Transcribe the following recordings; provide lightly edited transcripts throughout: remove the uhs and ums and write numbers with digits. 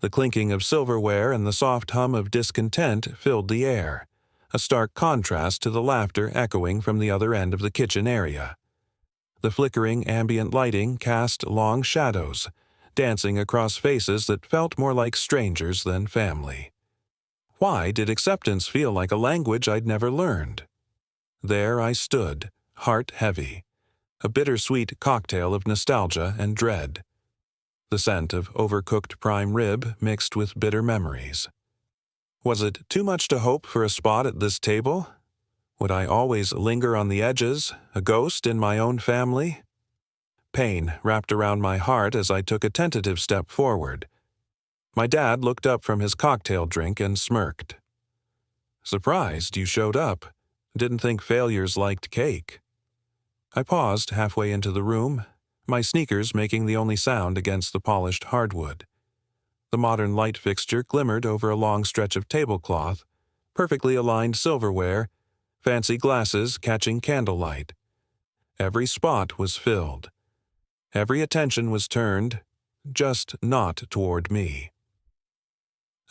The clinking of silverware and the soft hum of discontent filled the air, a stark contrast to the laughter echoing from the other end of the kitchen area. The flickering ambient lighting cast long shadows, dancing across faces that felt more like strangers than family. Why did acceptance feel like a language I'd never learned? There I stood, heart heavy, a bittersweet cocktail of nostalgia and dread. The scent of overcooked prime rib mixed with bitter memories. Was it too much to hope for a spot at this table? Would I always linger on the edges, a ghost in my own family? Pain wrapped around my heart as I took a tentative step forward. My dad looked up from his cocktail drink and smirked. "Surprised you showed up. Didn't think failures liked cake." I paused halfway into the room, my sneakers making the only sound against the polished hardwood. The modern light fixture glimmered over a long stretch of tablecloth, perfectly aligned silverware, fancy glasses catching candlelight. Every spot was filled. Every attention was turned, just not toward me.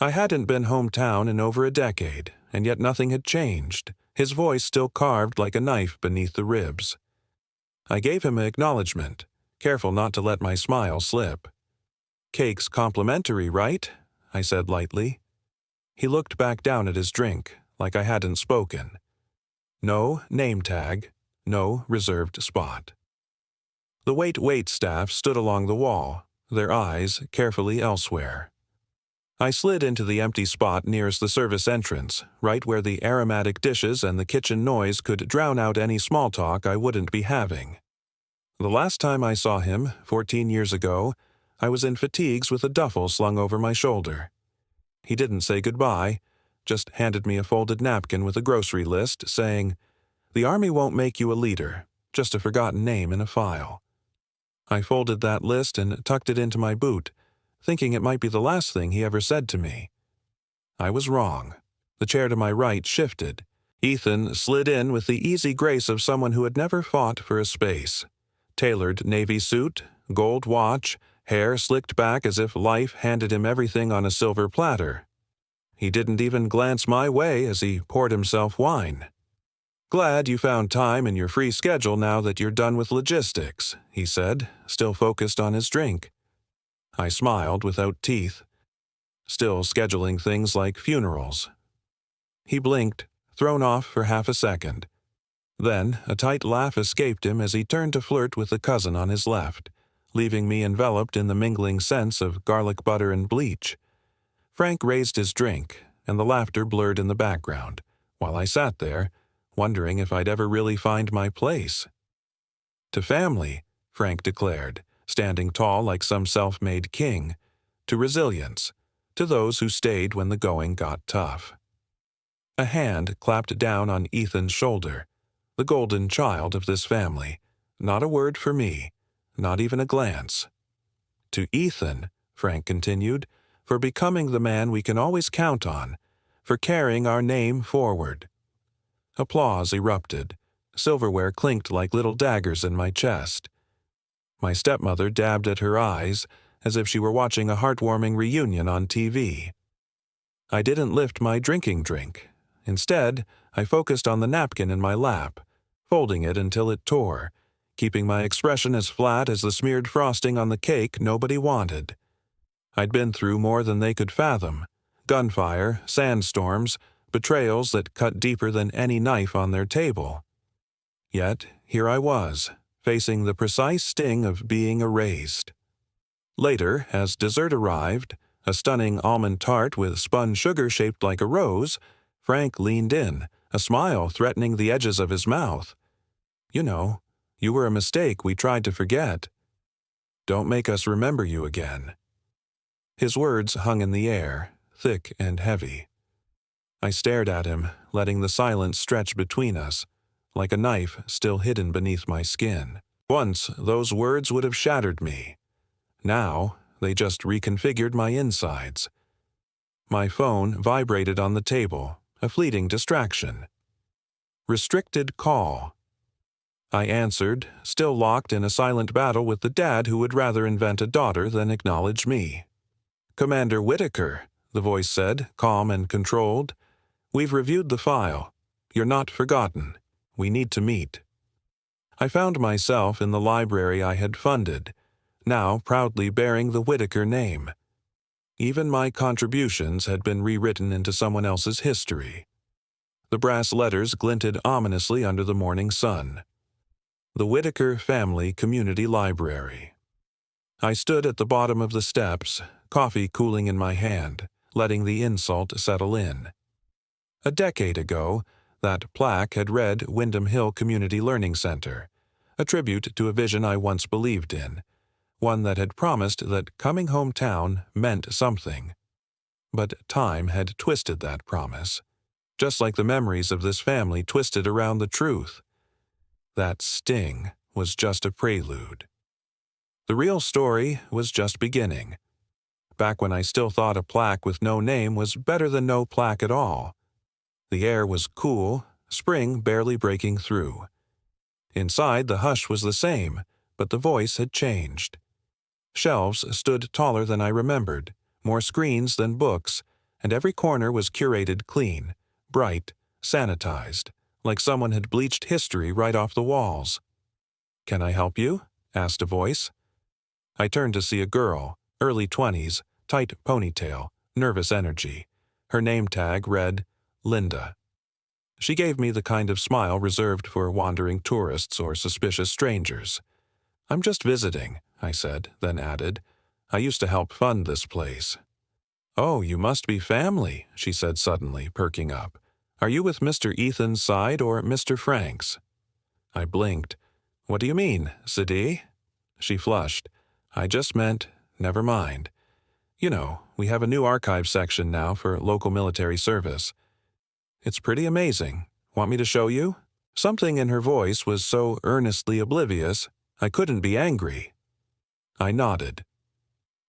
I hadn't been hometown in over a decade, and yet nothing had changed, his voice still carved like a knife beneath the ribs. I gave him an acknowledgement, careful not to let my smile slip. "Cake's complimentary, right?" I said lightly. He looked back down at his drink, like I hadn't spoken. No name tag, no reserved spot. The wait staff stood along the wall, their eyes carefully elsewhere. I slid into the empty spot nearest the service entrance, right where the aromatic dishes and the kitchen noise could drown out any small talk I wouldn't be having. The last time I saw him, 14 years ago, I was in fatigues with a duffel slung over my shoulder. He didn't say goodbye, just handed me a folded napkin with a grocery list, saying, "The Army won't make you a leader, just a forgotten name in a file." I folded that list and tucked it into my boot, thinking it might be the last thing he ever said to me. I was wrong. The chair to my right shifted. Ethan slid in with the easy grace of someone who had never fought for a space. Tailored navy suit, gold watch, hair slicked back as if life handed him everything on a silver platter. He didn't even glance my way as he poured himself wine. "Glad you found time in your free schedule now that you're done with logistics," he said, still focused on his drink. I smiled without teeth, still scheduling things like funerals. He blinked, thrown off for half a second. Then a tight laugh escaped him as he turned to flirt with the cousin on his left, leaving me enveloped in the mingling scents of garlic butter and bleach. Frank raised his drink, and the laughter blurred in the background, while I sat there, wondering if I'd ever really find my place. "To family," Frank declared, standing tall like some self-made king, "to resilience, to those who stayed when the going got tough." A hand clapped down on Ethan's shoulder, the golden child of this family. Not a word for me, not even a glance. "To Ethan," Frank continued, "for becoming the man we can always count on, for carrying our name forward." Applause erupted. Silverware clinked like little daggers in my chest. My stepmother dabbed at her eyes, as if she were watching a heartwarming reunion on TV. I didn't lift my drinking drink. Instead, I focused on the napkin in my lap, folding it until it tore, keeping my expression as flat as the smeared frosting on the cake nobody wanted. I'd been through more than they could fathom: gunfire, sandstorms, betrayals that cut deeper than any knife on their table. Yet here I was, facing the precise sting of being erased. Later, as dessert arrived, a stunning almond tart with spun sugar shaped like a rose, Frank leaned in, a smile threatening the edges of his mouth. "You know, you were a mistake we tried to forget. Don't make us remember you again." His words hung in the air, thick and heavy. I stared at him, letting the silence stretch between us, like a knife still hidden beneath my skin. Once, those words would have shattered me. Now, they just reconfigured my insides. My phone vibrated on the table, a fleeting distraction. Restricted call. I answered, still locked in a silent battle with the dad who would rather invent a daughter than acknowledge me. Commander Whitaker, the voice said, calm and controlled. We've reviewed the file. You're not forgotten. We need to meet. I found myself in the library I had funded, now proudly bearing the Whitaker name. Even my contributions had been rewritten into someone else's history. The brass letters glinted ominously under the morning sun. The Whitaker Family Community Library. I stood at the bottom of the steps, coffee cooling in my hand, letting the insult settle in. A decade ago, that plaque had read Windham Hill Community Learning Center, a tribute to a vision I once believed in, one that had promised that coming hometown meant something. But time had twisted that promise, just like the memories of this family twisted around the truth. That sting was just a prelude. The real story was just beginning. Back when I still thought a plaque with no name was better than no plaque at all. The air was cool, spring barely breaking through. Inside, the hush was the same, but the voice had changed. Shelves stood taller than I remembered, more screens than books, and every corner was curated clean, bright, sanitized, like someone had bleached history right off the walls. "Can I help you?" asked a voice. I turned to see a girl, early 20s, tight ponytail, nervous energy. Her name tag read, Linda. She gave me the kind of smile reserved for wandering tourists or suspicious strangers. "I'm just visiting," I said, then added, "I used to help fund this place." "Oh, you must be family," she said suddenly, perking up. "Are you with Mr. Ethan's side or Mr. Frank's?" I blinked. "What do you mean, Sidi?" She flushed. "I just meant, never mind. You know, we have a new archive section now for local military service. It's pretty amazing. Want me to show you?" Something in her voice was so earnestly oblivious, I couldn't be angry. I nodded.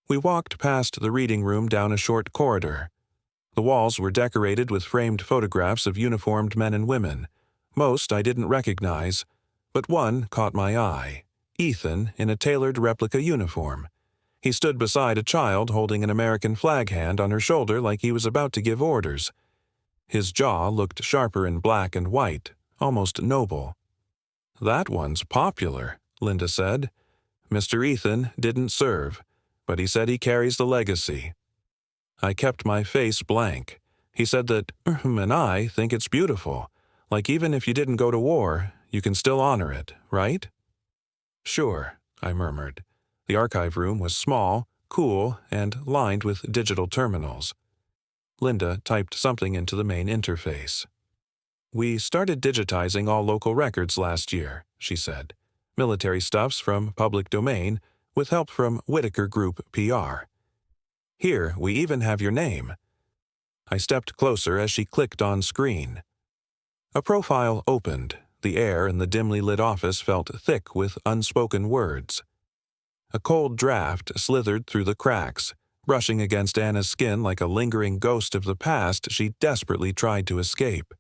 We walked past the reading room down a short corridor. The walls were decorated with framed photographs of uniformed men and women. Most I didn't recognize, but one caught my eye. Ethan in a tailored replica uniform. He stood beside a child holding an American flag hand on her shoulder like he was about to give orders. His jaw looked sharper in black and white, almost noble. "That one's popular," Linda said. "Mr. Ethan didn't serve, but he said he carries the legacy." I kept my face blank. He said that, and I think it's beautiful. Like even if you didn't go to war, you can still honor it, right? "Sure," I murmured. The archive room was small, cool, and lined with digital terminals. Linda typed something into the main interface. "We started digitizing all local records last year," she said. "Military stuffs from public domain, with help from Whitaker Group PR. Here, we even have your name." I stepped closer as she clicked on screen. A profile opened. The air in the dimly lit office felt thick with unspoken words. A cold draft slithered through the cracks, brushing against Anna's skin like a lingering ghost of the past she desperately tried to escape.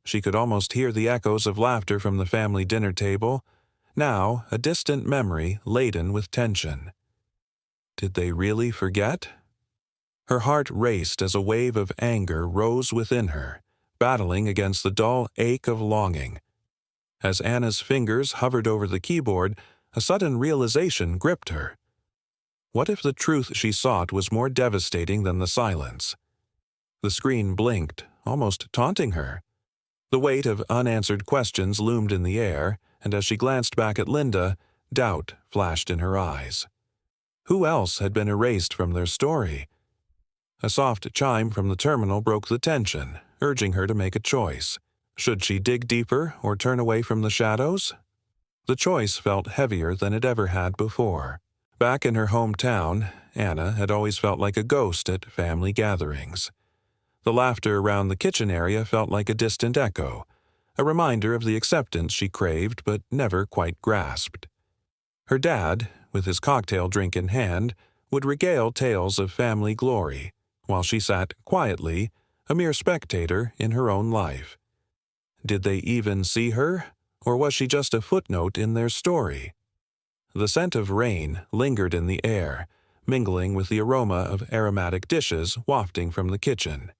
She could almost hear the echoes of laughter from the family dinner table, now a distant memory laden with tension. Did they really forget? Her heart raced as a wave of anger rose within her, battling against the dull ache of longing. As Anna's fingers hovered over the keyboard, a sudden realization gripped her. What if the truth she sought was more devastating than the silence? The screen blinked, almost taunting her. The weight of unanswered questions loomed in the air, and as she glanced back at Linda, doubt flashed in her eyes. Who else had been erased from their story? A soft chime from the terminal broke the tension, urging her to make a choice. Should she dig deeper or turn away from the shadows? The choice felt heavier than it ever had before. Back in her hometown, Anna had always felt like a ghost at family gatherings. The laughter around the kitchen area felt like a distant echo, a reminder of the acceptance she craved but never quite grasped. Her dad, with his cocktail drink in hand, would regale tales of family glory, while she sat quietly, a mere spectator in her own life. Did they even see her, or was she just a footnote in their story? The scent of rain lingered in the air, mingling with the aroma of aromatic dishes wafting from the kitchen.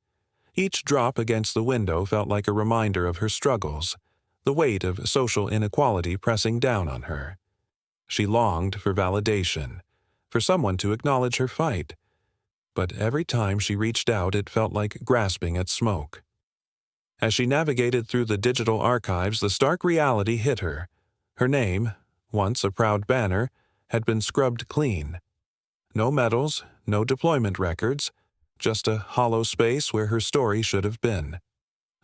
Each drop against the window felt like a reminder of her struggles, the weight of social inequality pressing down on her. She longed for validation, for someone to acknowledge her fight. But every time she reached out, it felt like grasping at smoke. As she navigated through the digital archives, the stark reality hit her. Her name, once a proud banner, had been scrubbed clean. No medals, no deployment records, just a hollow space where her story should have been.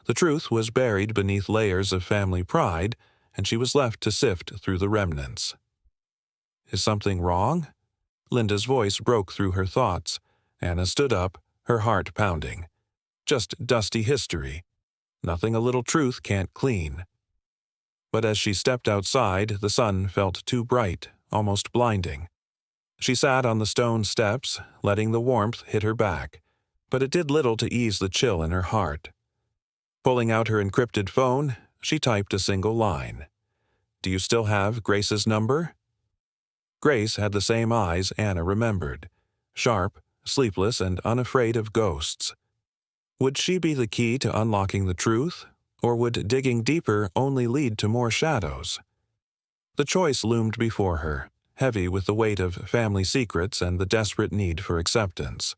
The truth was buried beneath layers of family pride, and she was left to sift through the remnants. Is something wrong? Linda's voice broke through her thoughts. Anna stood up, her heart pounding. Just dusty history. Nothing a little truth can't clean. But as she stepped outside, the sun felt too bright, almost blinding. She sat on the stone steps, letting the warmth hit her back, but it did little to ease the chill in her heart. Pulling out her encrypted phone, she typed a single line. "Do you still have Grace's number?" Grace had the same eyes Anna remembered, sharp, sleepless, and unafraid of ghosts. Would she be the key to unlocking the truth, or would digging deeper only lead to more shadows? The choice loomed before her, heavy with the weight of family secrets and the desperate need for acceptance.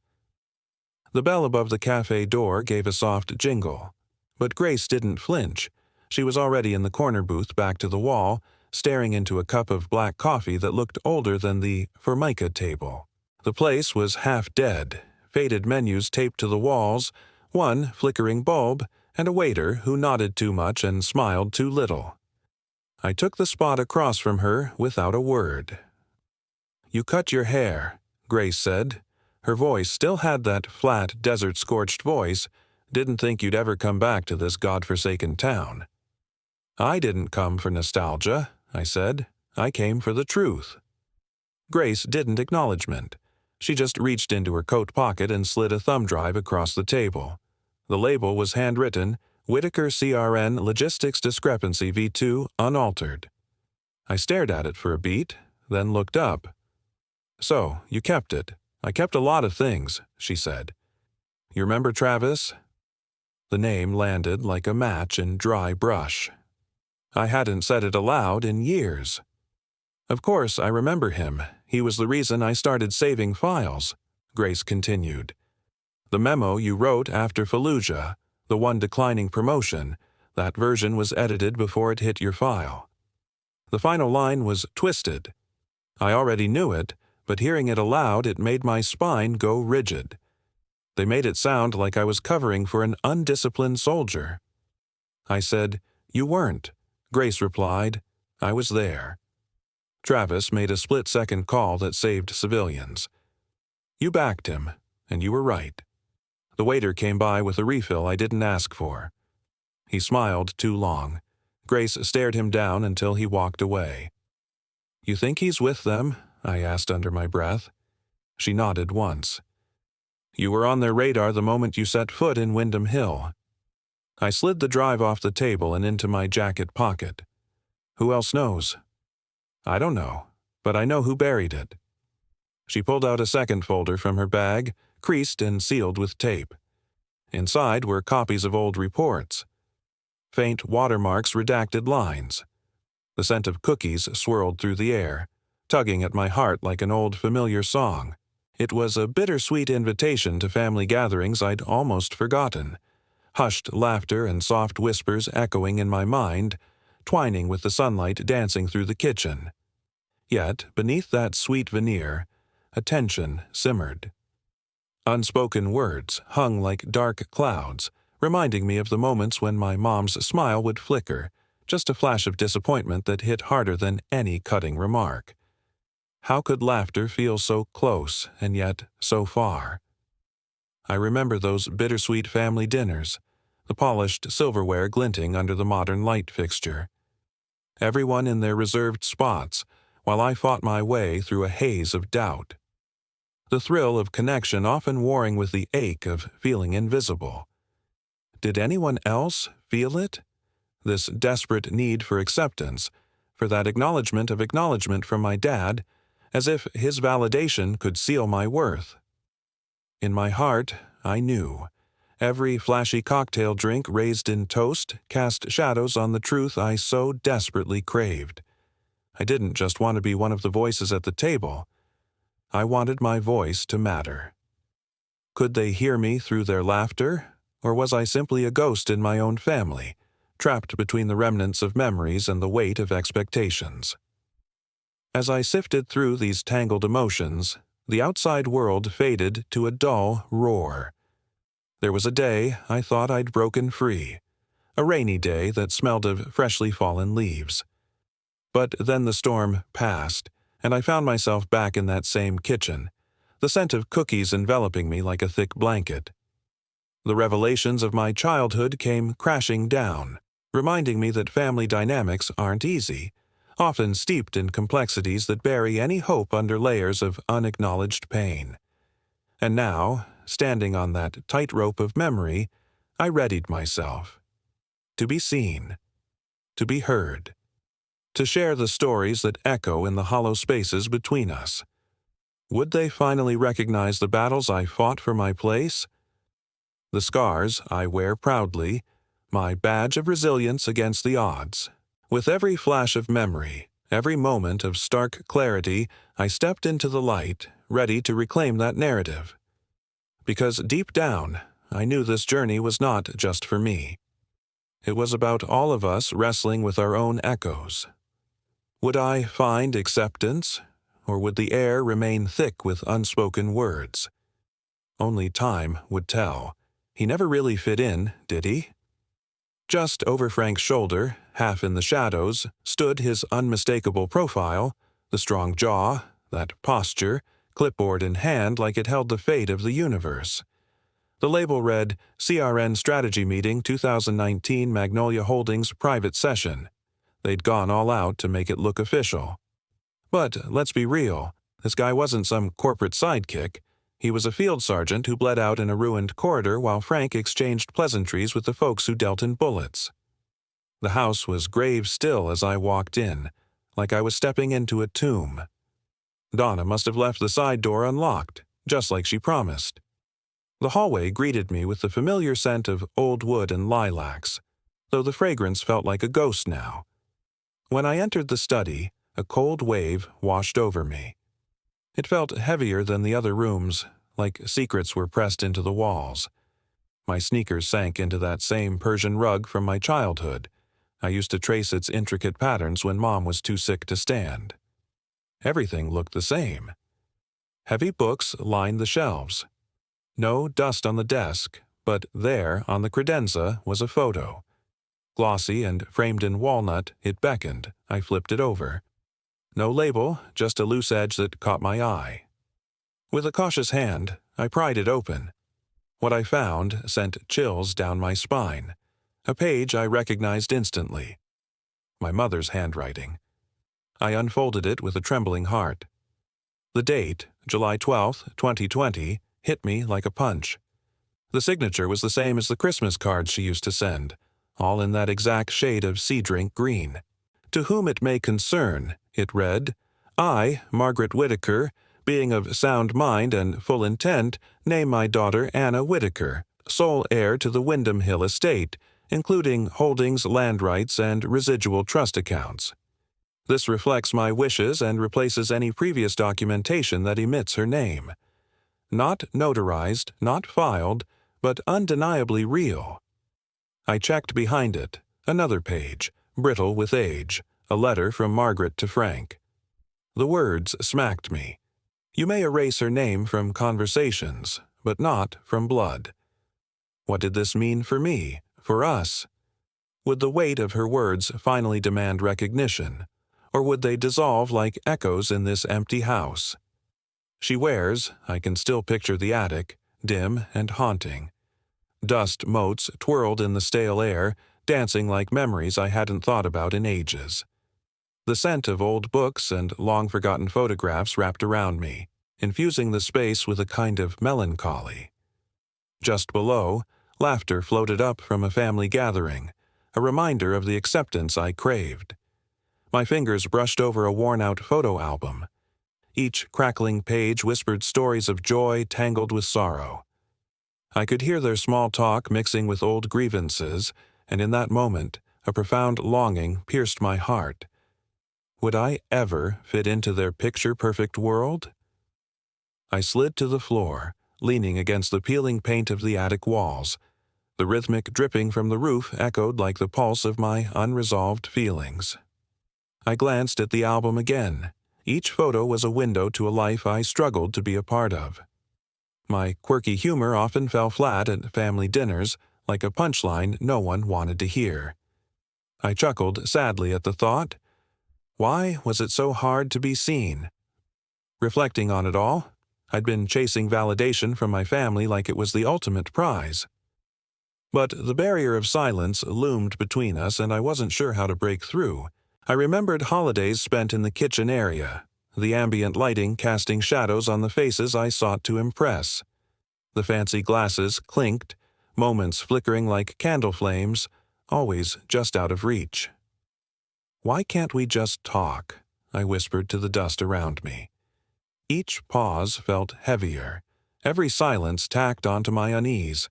The bell above the cafe door gave a soft jingle, but Grace didn't flinch. She was already in the corner booth back to the wall, staring into a cup of black coffee that looked older than the Formica table. The place was half dead, faded menus taped to the walls, one flickering bulb, and a waiter who nodded too much and smiled too little. I took the spot across from her without a word. "You cut your hair," Grace said. Her voice still had that flat, desert-scorched voice. "Didn't think you'd ever come back to this godforsaken town." "I didn't come for nostalgia," I said. "I came for the truth." Grace didn't acknowledgement. She just reached into her coat pocket and slid a thumb drive across the table. The label was handwritten, Whitaker CRN Logistics Discrepancy V2 Unaltered. I stared at it for a beat, then looked up. "So, you kept it." "I kept a lot of things," she said. "You remember Travis?" The name landed like a match in dry brush. I hadn't said it aloud in years. "Of course, I remember him. He was the reason I started saving files," Grace continued. "The memo you wrote after Fallujah, the one declining promotion, that version was edited before it hit your file. The final line was twisted. I already knew it, but hearing it aloud, it made my spine go rigid. They made it sound like I was covering for an undisciplined soldier." I said, "You weren't." Grace replied, "I was there." Travis made a split-second call that saved civilians. "You backed him, and you were right." The waiter came by with a refill I didn't ask for. He smiled too long. Grace stared him down until he walked away. "You think he's with them?" I asked under my breath. She nodded once. "You were on their radar the moment you set foot in Windham Hill." I slid the drive off the table and into my jacket pocket. "Who else knows?" "I don't know, but I know who buried it." She pulled out a second folder from her bag, creased and sealed with tape. Inside were copies of old reports. Faint watermarks redacted lines. The scent of cookies swirled through the air, tugging at my heart like an old familiar song. It was a bittersweet invitation to family gatherings I'd almost forgotten. Hushed laughter and soft whispers echoing in my mind, twining with the sunlight dancing through the kitchen. Yet, beneath that sweet veneer, a tension simmered. Unspoken words hung like dark clouds, reminding me of the moments when my mom's smile would flicker, just a flash of disappointment that hit harder than any cutting remark. How could laughter feel so close and yet so far? I remember those bittersweet family dinners, the polished silverware glinting under the modern light fixture. Everyone in their reserved spots, while I fought my way through a haze of doubt. The thrill of connection often warring with the ache of feeling invisible. Did anyone else feel it? This desperate need for acceptance, for that acknowledgement of acknowledgement from my dad, as if his validation could seal my worth. In my heart, I knew. Every flashy cocktail drink raised in toast cast shadows on the truth I so desperately craved. I didn't just want to be one of the voices at the table. I wanted my voice to matter. Could they hear me through their laughter, or was I simply a ghost in my own family, trapped between the remnants of memories and the weight of expectations? As I sifted through these tangled emotions, the outside world faded to a dull roar. There was a day I thought I'd broken free, a rainy day that smelled of freshly fallen leaves. But then the storm passed, and I found myself back in that same kitchen, the scent of cookies enveloping me like a thick blanket. The revelations of my childhood came crashing down, reminding me that family dynamics aren't easy, often steeped in complexities that bury any hope under layers of unacknowledged pain. And now, standing on that tightrope of memory, I readied myself. To be seen. To be heard. To share the stories that echo in the hollow spaces between us. Would they finally recognize the battles I fought for my place? The scars I wear proudly, my badge of resilience against the odds. With every flash of memory, every moment of stark clarity, I stepped into the light, ready to reclaim that narrative. Because deep down, I knew this journey was not just for me. It was about all of us wrestling with our own echoes. Would I find acceptance, or would the air remain thick with unspoken words? Only time would tell. He never really fit in, did he? Just over Frank's shoulder, half in the shadows, stood his unmistakable profile, the strong jaw, that posture, clipboard in hand like it held the fate of the universe. The label read, CRN Strategy Meeting 2019 Magnolia Holdings Private Session. They'd gone all out to make it look official. But let's be real, this guy wasn't some corporate sidekick. He was a field sergeant who bled out in a ruined corridor while Frank exchanged pleasantries with the folks who dealt in bullets. The house was grave still as I walked in, like I was stepping into a tomb. Donna must have left the side door unlocked, just like she promised. The hallway greeted me with the familiar scent of old wood and lilacs, though the fragrance felt like a ghost now. When I entered the study, a cold wave washed over me. It felt heavier than the other rooms, like secrets were pressed into the walls. My sneakers sank into that same Persian rug from my childhood. I used to trace its intricate patterns when Mom was too sick to stand. Everything looked the same. Heavy books lined the shelves. No dust on the desk, but there, on the credenza, was a photo. Glossy and framed in walnut, it beckoned. I flipped it over. No label, just a loose edge that caught my eye. With a cautious hand, I pried it open. What I found sent chills down my spine. A page I recognized instantly. My mother's handwriting. I unfolded it with a trembling heart. The date, July 12, 2020, hit me like a punch. The signature was the same as the Christmas cards she used to send, all in that exact shade of sea drink green. To whom it may concern, it read, I, Margaret Whitaker, being of sound mind and full intent, name my daughter Anna Whitaker, sole heir to the Wyndham Hill estate, including holdings, land rights, and residual trust accounts. This reflects my wishes and replaces any previous documentation that omits her name. Not notarized, not filed, but undeniably real. I checked behind it, another page, brittle with age, a letter from Margaret to Frank. The words smacked me. You may erase her name from conversations, but not from blood. What did this mean for me, for us? Would the weight of her words finally demand recognition, or would they dissolve like echoes in this empty house? She wears, I can still picture the attic, dim and haunting. Dust motes twirled in the stale air, dancing like memories I hadn't thought about in ages. The scent of old books and long-forgotten photographs wrapped around me, infusing the space with a kind of melancholy. Just below, laughter floated up from a family gathering, a reminder of the acceptance I craved. My fingers brushed over a worn-out photo album. Each crackling page whispered stories of joy tangled with sorrow. I could hear their small talk mixing with old grievances, and in that moment, a profound longing pierced my heart. Would I ever fit into their picture-perfect world? I slid to the floor, leaning against the peeling paint of the attic walls. The rhythmic dripping from the roof echoed like the pulse of my unresolved feelings. I glanced at the album again. Each photo was a window to a life I struggled to be a part of. My quirky humor often fell flat at family dinners, like a punchline no one wanted to hear. I chuckled sadly at the thought. Why was it so hard to be seen? Reflecting on it all, I'd been chasing validation from my family like it was the ultimate prize. But the barrier of silence loomed between us, and I wasn't sure how to break through. I remembered holidays spent in the kitchen area, the ambient lighting casting shadows on the faces I sought to impress. The fancy glasses clinked, moments flickering like candle flames, always just out of reach. "Why can't we just talk?" I whispered to the dust around me. Each pause felt heavier, every silence tacked onto my unease.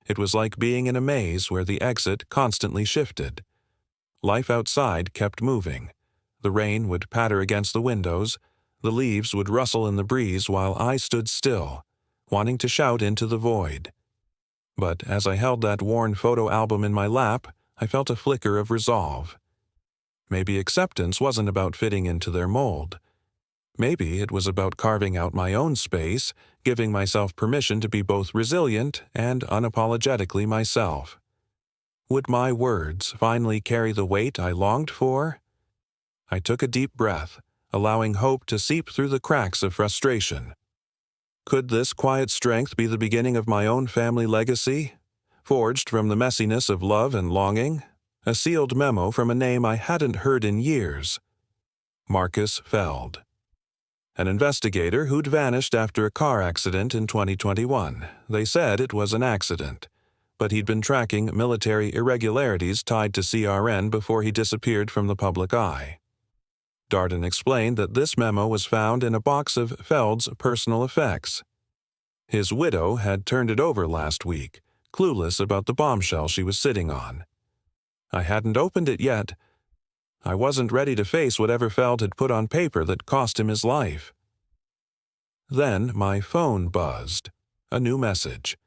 It was like being in a maze where the exit constantly shifted. Life outside kept moving. The rain would patter against the windows, the leaves would rustle in the breeze while I stood still, wanting to shout into the void. But as I held that worn photo album in my lap, I felt a flicker of resolve. Maybe acceptance wasn't about fitting into their mold. Maybe it was about carving out my own space, giving myself permission to be both resilient and unapologetically myself. Would my words finally carry the weight I longed for? I took a deep breath, allowing hope to seep through the cracks of frustration. Could this quiet strength be the beginning of my own family legacy? Forged from the messiness of love and longing? A sealed memo from a name I hadn't heard in years. Marcus Feld. An investigator who'd vanished after a car accident in 2021. They said it was an accident, but he'd been tracking military irregularities tied to CRN before he disappeared from the public eye. Darden explained that this memo was found in a box of Feld's personal effects. His widow had turned it over last week, clueless about the bombshell she was sitting on. I hadn't opened it yet. I wasn't ready to face whatever Feld had put on paper that cost him his life. Then my phone buzzed. A new message.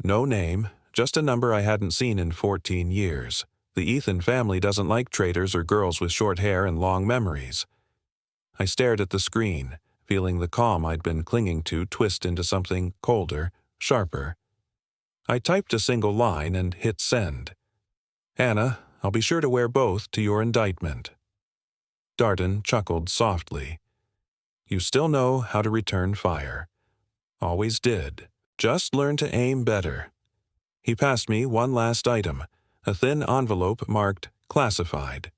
No name, just a number I hadn't seen in 14 years. The Ethan family doesn't like traitors or girls with short hair and long memories. I stared at the screen, feeling the calm I'd been clinging to twist into something colder, sharper. I typed a single line and hit send. "Anna, I'll be sure to wear both to your indictment." Darden chuckled softly. "You still know how to return fire." "Always did. Just learn to aim better." He passed me one last item, a thin envelope marked classified.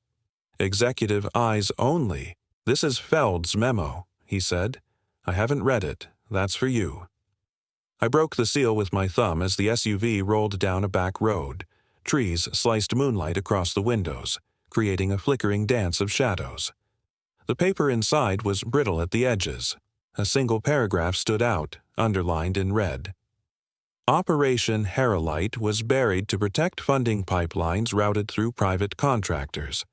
"Executive eyes only. This is Feld's memo," he said. "I haven't read it. That's for you." I broke the seal with my thumb as the SUV rolled down a back road. Trees sliced moonlight across the windows, creating a flickering dance of shadows. The paper inside was brittle at the edges. A single paragraph stood out, underlined in red. Operation Herolite was buried to protect funding pipelines routed through private contractors.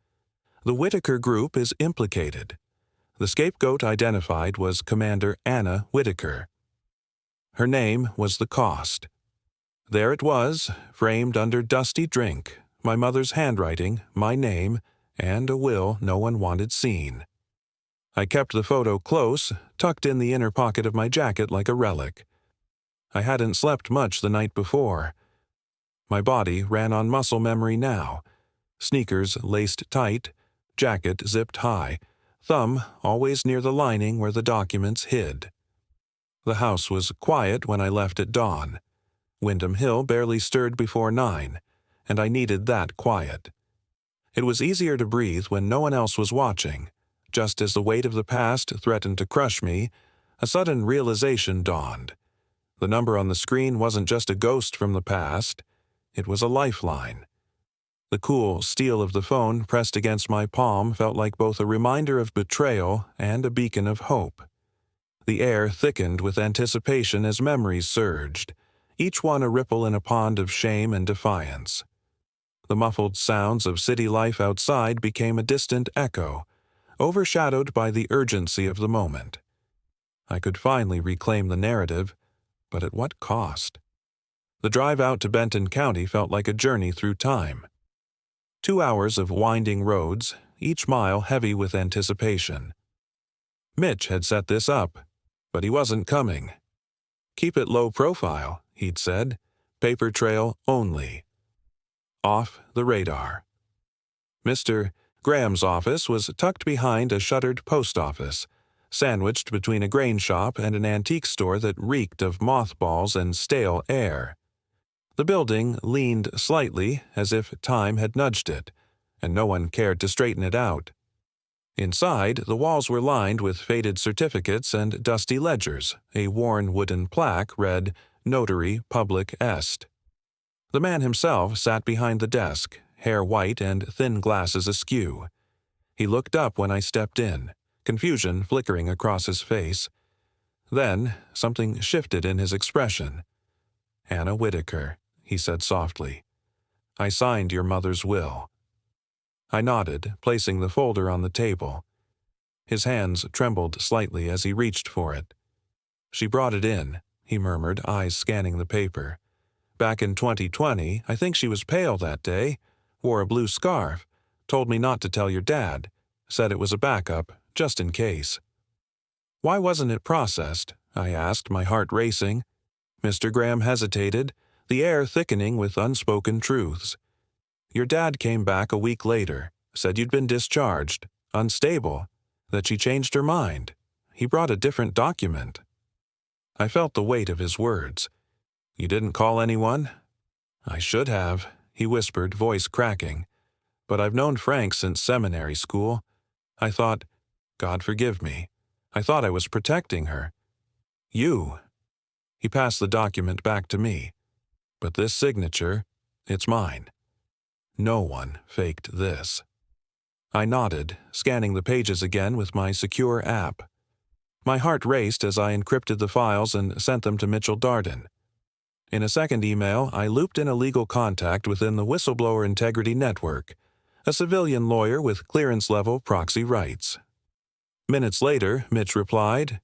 The Whitaker Group is implicated. The scapegoat identified was Commander Anna Whitaker. Her name was the cost. There it was, framed under dusty drink, my mother's handwriting, my name, and a will no one wanted seen. I kept the photo close, tucked in the inner pocket of my jacket like a relic. I hadn't slept much the night before. My body ran on muscle memory now. Sneakers laced tight, jacket zipped high, thumb always near the lining where the documents hid. The house was quiet when I left at dawn. Windham Hill barely stirred before 9, and I needed that quiet. It was easier to breathe when no one else was watching. Just as the weight of the past threatened to crush me, a sudden realization dawned. The number on the screen wasn't just a ghost from the past. It was a lifeline. The cool steel of the phone pressed against my palm felt like both a reminder of betrayal and a beacon of hope. The air thickened with anticipation as memories surged, each one a ripple in a pond of shame and defiance. The muffled sounds of city life outside became a distant echo, overshadowed by the urgency of the moment. I could finally reclaim the narrative, but at what cost? The drive out to Benton County felt like a journey through time. 2 hours of winding roads, each mile heavy with anticipation. Mitch had set this up, but he wasn't coming. Keep it low profile, he'd said. Paper trail only. Off the radar. Mr. Graham's office was tucked behind a shuttered post office, sandwiched between a grain shop and an antique store that reeked of mothballs and stale air. The building leaned slightly as if time had nudged it, and no one cared to straighten it out. Inside, the walls were lined with faded certificates and dusty ledgers. A worn wooden plaque read, "Notary Public Est." The man himself sat behind the desk, hair white and thin glasses askew. He looked up when I stepped in, confusion flickering across his face. Then, something shifted in his expression. "Anna Whitaker," he said softly. "I signed your mother's will." I nodded, placing the folder on the table. His hands trembled slightly as he reached for it. "She brought it in," he murmured, eyes scanning the paper. "Back in 2020, I think she was pale that day, wore a blue scarf, told me not to tell your dad, said it was a backup, just in case." "Why wasn't it processed?" I asked, my heart racing. Mr. Graham hesitated, the air thickening with unspoken truths. "Your dad came back a week later, said you'd been discharged, unstable, that she changed her mind. He brought a different document." I felt the weight of his words. "You didn't call anyone?" "I should have," he whispered, voice cracking. "But I've known Frank since seminary school. I thought, God forgive me, I thought I was protecting her." "You." He passed the document back to me. "But this signature, it's mine. No one faked this." I nodded, scanning the pages again with my secure app. My heart raced as I encrypted the files and sent them to Mitchell Darden. In a second email, I looped in a legal contact within the Whistleblower Integrity Network, a civilian lawyer with clearance-level proxy rights. Minutes later, Mitch replied,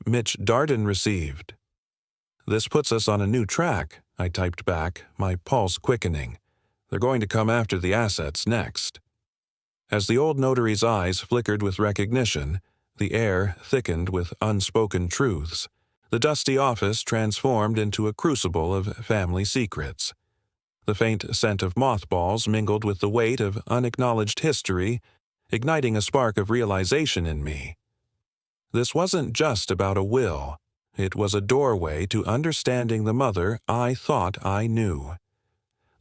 "Mitch Darden received." "This puts us on a new track," I typed back, my pulse quickening. "They're going to come after the assets next." As the old notary's eyes flickered with recognition, the air thickened with unspoken truths. The dusty office transformed into a crucible of family secrets. The faint scent of mothballs mingled with the weight of unacknowledged history, igniting a spark of realization in me. This wasn't just about a will. It was a doorway to understanding the mother I thought I knew.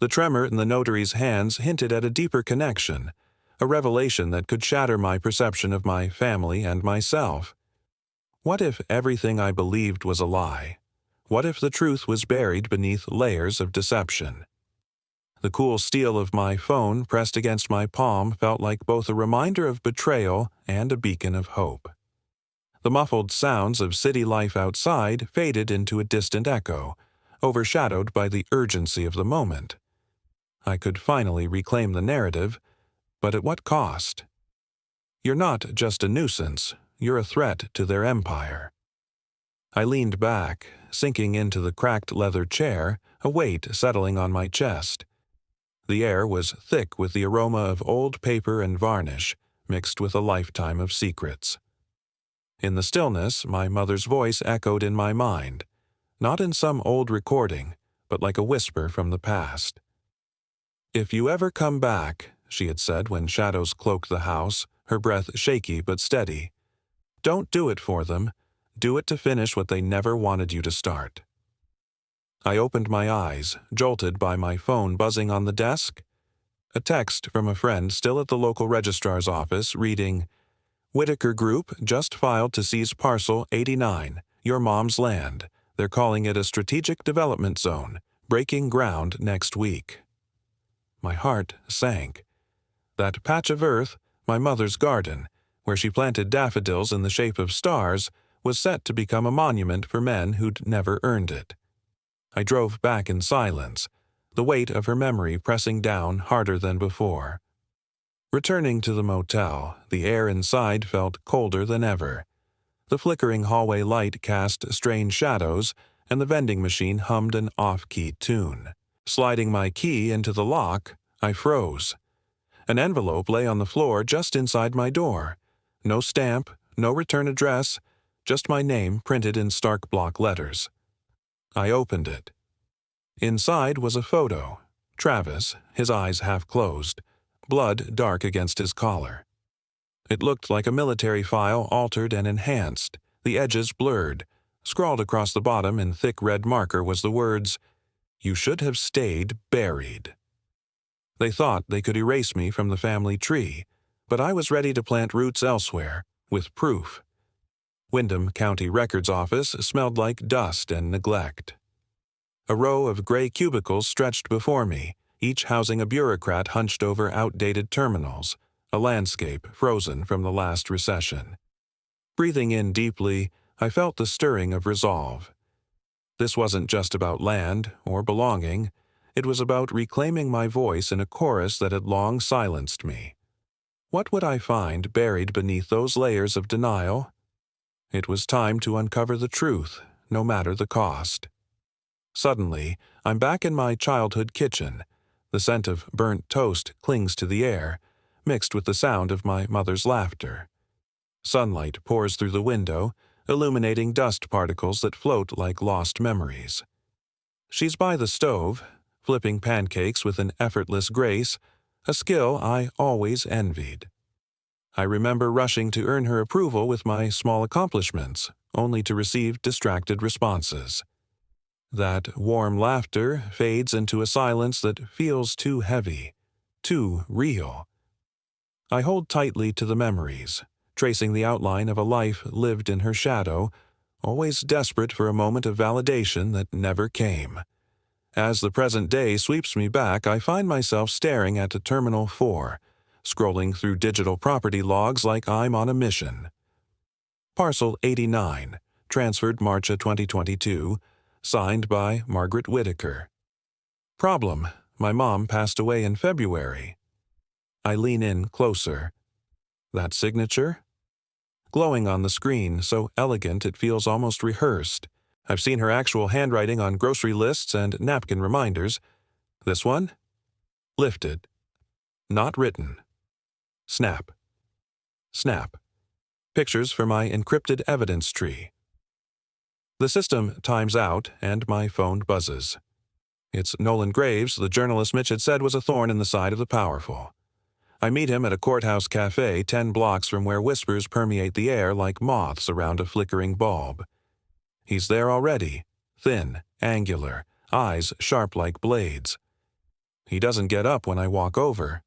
The tremor in the notary's hands hinted at a deeper connection, a revelation that could shatter my perception of my family and myself. What if everything I believed was a lie? What if the truth was buried beneath layers of deception? The cool steel of my phone pressed against my palm felt like both a reminder of betrayal and a beacon of hope. The muffled sounds of city life outside faded into a distant echo, overshadowed by the urgency of the moment. I could finally reclaim the narrative, but at what cost? "You're not just a nuisance, you're a threat to their empire." I leaned back, sinking into the cracked leather chair, a weight settling on my chest. The air was thick with the aroma of old paper and varnish, mixed with a lifetime of secrets. In the stillness, my mother's voice echoed in my mind, not in some old recording, but like a whisper from the past. "If you ever come back," she had said when shadows cloaked the house, her breath shaky but steady, "don't do it for them. Do it to finish what they never wanted you to start." I opened my eyes, jolted by my phone buzzing on the desk. A text from a friend still at the local registrar's office reading, "Whitaker Group just filed to seize parcel 89, your mom's land. They're calling it a strategic development zone, breaking ground next week." My heart sank. That patch of earth, my mother's garden, where she planted daffodils in the shape of stars, was set to become a monument for men who'd never earned it. I drove back in silence, the weight of her memory pressing down harder than before. Returning to the motel, the air inside felt colder than ever. The flickering hallway light cast strange shadows, and the vending machine hummed an off-key tune. Sliding my key into the lock, I froze. An envelope lay on the floor just inside my door. No stamp, no return address, just my name printed in stark block letters. I opened it. Inside was a photo. Travis, his eyes half closed, blood dark against his collar. It looked like a military file altered and enhanced, the edges blurred. Scrawled across the bottom in thick red marker was the words, "You should have stayed buried." They thought they could erase me from the family tree, but I was ready to plant roots elsewhere, with proof. Windham County Records Office smelled like dust and neglect. A row of gray cubicles stretched before me, each housing a bureaucrat hunched over outdated terminals, a landscape frozen from the last recession. Breathing in deeply, I felt the stirring of resolve. This wasn't just about land or belonging. It was about reclaiming my voice in a chorus that had long silenced me. What would I find buried beneath those layers of denial? It was time to uncover the truth, no matter the cost. Suddenly, I'm back in my childhood kitchen. The scent of burnt toast clings to the air, mixed with the sound of my mother's laughter. Sunlight pours through the window, illuminating dust particles that float like lost memories. She's by the stove, flipping pancakes with an effortless grace, a skill I always envied. I remember rushing to earn her approval with my small accomplishments, only to receive distracted responses. That warm laughter fades into a silence that feels too heavy, too real. I hold tightly to the memories, tracing the outline of a life lived in her shadow, always desperate for a moment of validation that never came. As the present day sweeps me back, I find myself staring at Terminal 4, scrolling through digital property logs like I'm on a mission. Parcel 89, transferred March of 2022, signed by Margaret Whitaker. Problem: my mom passed away in February. I lean in closer. That signature? Glowing on the screen, so elegant it feels almost rehearsed. I've seen her actual handwriting on grocery lists and napkin reminders. This one? Lifted. Not written. Snap. Snap. Pictures for my encrypted evidence tree. The system times out, and my phone buzzes. It's Nolan Graves, the journalist Mitch had said was a thorn in the side of the powerful. I meet him at a courthouse cafe 10 blocks from where whispers permeate the air like moths around a flickering bulb. He's there already, thin, angular, eyes sharp like blades. He doesn't get up when I walk over.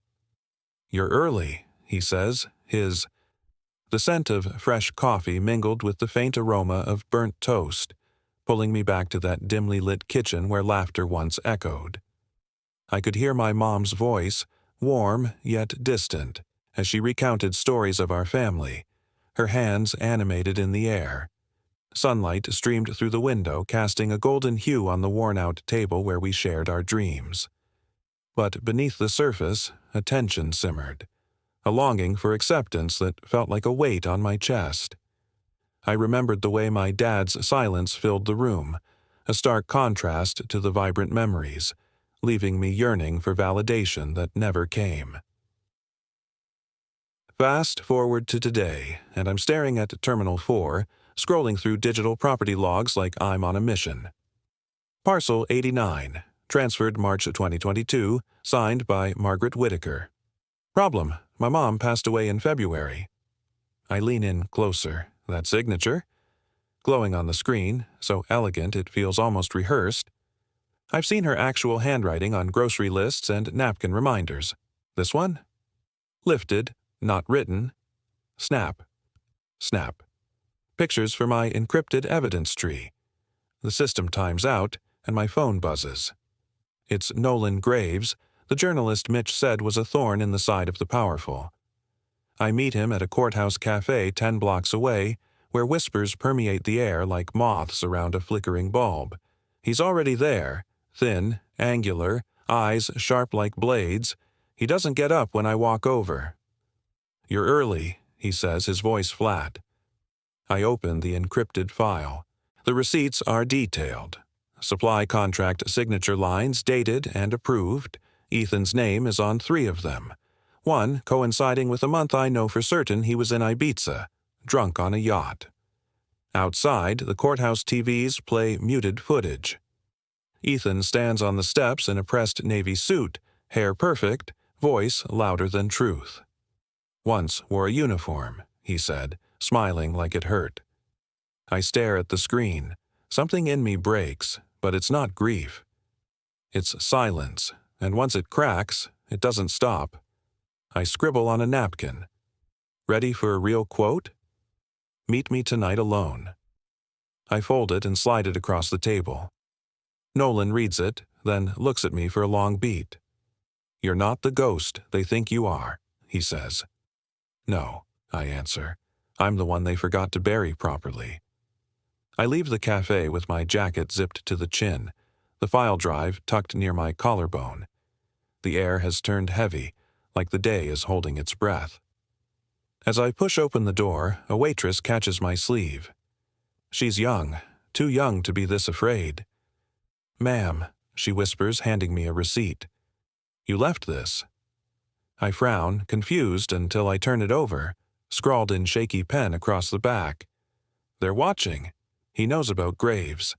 "You're early," he says, the scent of fresh coffee mingled with the faint aroma of burnt toast, pulling me back to that dimly lit kitchen where laughter once echoed. I could hear my mom's voice, warm yet distant, as she recounted stories of our family, her hands animated in the air. Sunlight streamed through the window, casting a golden hue on the worn-out table where we shared our dreams. But beneath the surface, a tension simmered, a longing for acceptance that felt like a weight on my chest. I remembered the way my dad's silence filled the room, a stark contrast to the vibrant memories, leaving me yearning for validation that never came. Fast forward to today, and I'm staring at Terminal 4, scrolling through digital property logs like I'm on a mission. Parcel 89, transferred March of 2022, signed by Margaret Whitaker. Problem: my mom passed away in February. I lean in closer. That signature? Glowing on the screen, so elegant it feels almost rehearsed. I've seen her actual handwriting on grocery lists and napkin reminders. This one? Lifted, not written. Snap. Snap. Pictures for my encrypted evidence tree. The system times out, and my phone buzzes. It's Nolan Graves, the journalist Mitch said was a thorn in the side of the powerful. I meet him at a courthouse cafe 10 blocks away, where whispers permeate the air like moths around a flickering bulb. He's already there, thin, angular, eyes sharp like blades. He doesn't get up when I walk over. "You're early," he says, his voice flat. I open the encrypted file. The receipts are detailed. Supply contract signature lines dated and approved. Ethan's name is on 3 of them. One coinciding with a month I know for certain he was in Ibiza, drunk on a yacht. Outside, the courthouse TVs play muted footage. Ethan stands on the steps in a pressed navy suit, hair perfect, voice louder than truth. "Once wore a uniform," he said, smiling like it hurt. I stare at the screen. Something in me breaks, but it's not grief. It's silence, and once it cracks, it doesn't stop. I scribble on a napkin. "Ready for a real quote? Meet me tonight alone." I fold it and slide it across the table. Nolan reads it, then looks at me for a long beat. "You're not the ghost they think you are," he says. "No," I answer. "I'm the one they forgot to bury properly." I leave the cafe with my jacket zipped to the chin, the file drive tucked near my collarbone. The air has turned heavy, like the day is holding its breath. As I push open the door, a waitress catches my sleeve. She's young, too young to be this afraid. "Ma'am," she whispers, handing me a receipt. "You left this." I frown, confused, until I turn it over, scrawled in shaky pen across the back. "They're watching. He knows about graves.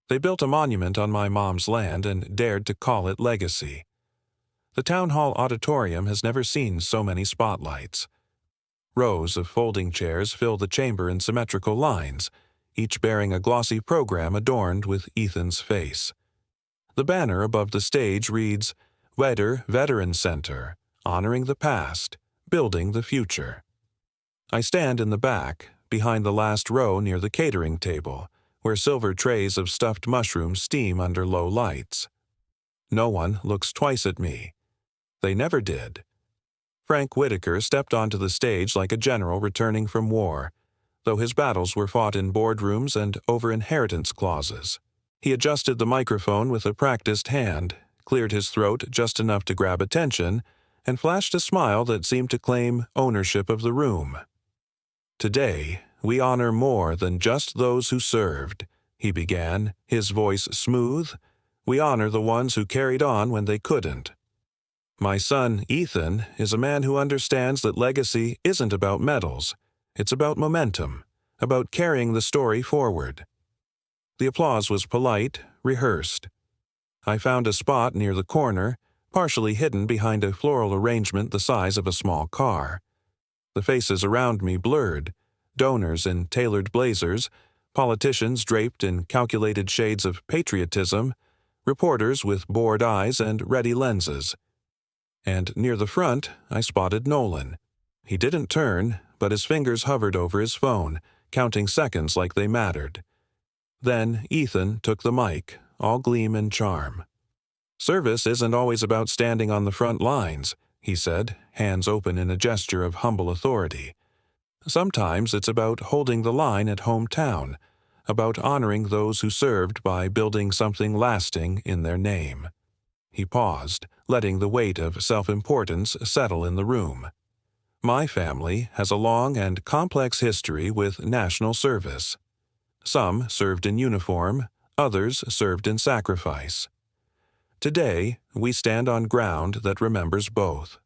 They built a monument on my mom's land and dared to call it Legacy. The town hall auditorium has never seen so many spotlights. Rows of folding chairs fill the chamber in symmetrical lines, each bearing a glossy program adorned with Ethan's face. The banner above the stage reads, "Wedder Veteran Center, honoring the past, building the future." I stand in the back, behind the last row near the catering table, where silver trays of stuffed mushrooms steam under low lights. No one looks twice at me. They never did. Frank Whitaker stepped onto the stage like a general returning from war, though his battles were fought in boardrooms and over inheritance clauses. He adjusted the microphone with a practiced hand, cleared his throat just enough to grab attention, and flashed a smile that seemed to claim ownership of the room. "Today, we honor more than just those who served," he began, his voice smooth. "We honor the ones who carried on when they couldn't. My son, Ethan, is a man who understands that legacy isn't about medals. It's about momentum, about carrying the story forward." The applause was polite, rehearsed. I found a spot near the corner, partially hidden behind a floral arrangement the size of a small car. The faces around me blurred, donors in tailored blazers, politicians draped in calculated shades of patriotism, reporters with bored eyes and ready lenses. And near the front, I spotted Nolan. He didn't turn, but his fingers hovered over his phone, counting seconds like they mattered. Then Ethan took the mic, all gleam and charm. "Service isn't always about standing on the front lines," he said, hands open in a gesture of humble authority. "Sometimes it's about holding the line at hometown, about honoring those who served by building something lasting in their name." He paused, letting the weight of self-importance settle in the room. "My family has a long and complex history with national service. Some served in uniform, others served in sacrifice. Today, we stand on ground that remembers both."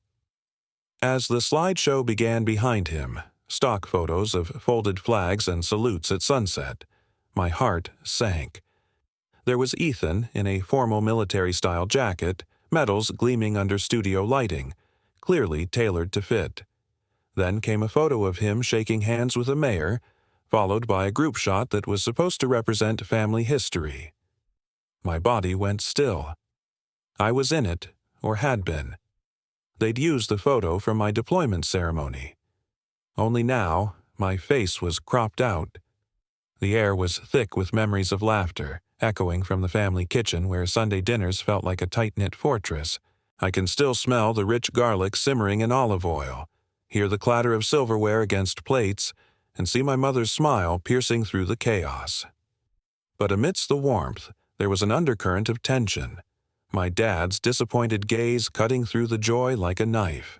As the slideshow began behind him, stock photos of folded flags and salutes at sunset, my heart sank. There was Ethan in a formal military-style jacket, medals gleaming under studio lighting, clearly tailored to fit. Then came a photo of him shaking hands with a mayor, followed by a group shot that was supposed to represent family history. My body went still. I was in it, or had been. They'd used the photo from my deployment ceremony. Only now, my face was cropped out. The air was thick with memories of laughter, echoing from the family kitchen where Sunday dinners felt like a tight-knit fortress, I can still smell the rich garlic simmering in olive oil, hear the clatter of silverware against plates, and see my mother's smile piercing through the chaos. But amidst the warmth, there was an undercurrent of tension, my dad's disappointed gaze cutting through the joy like a knife.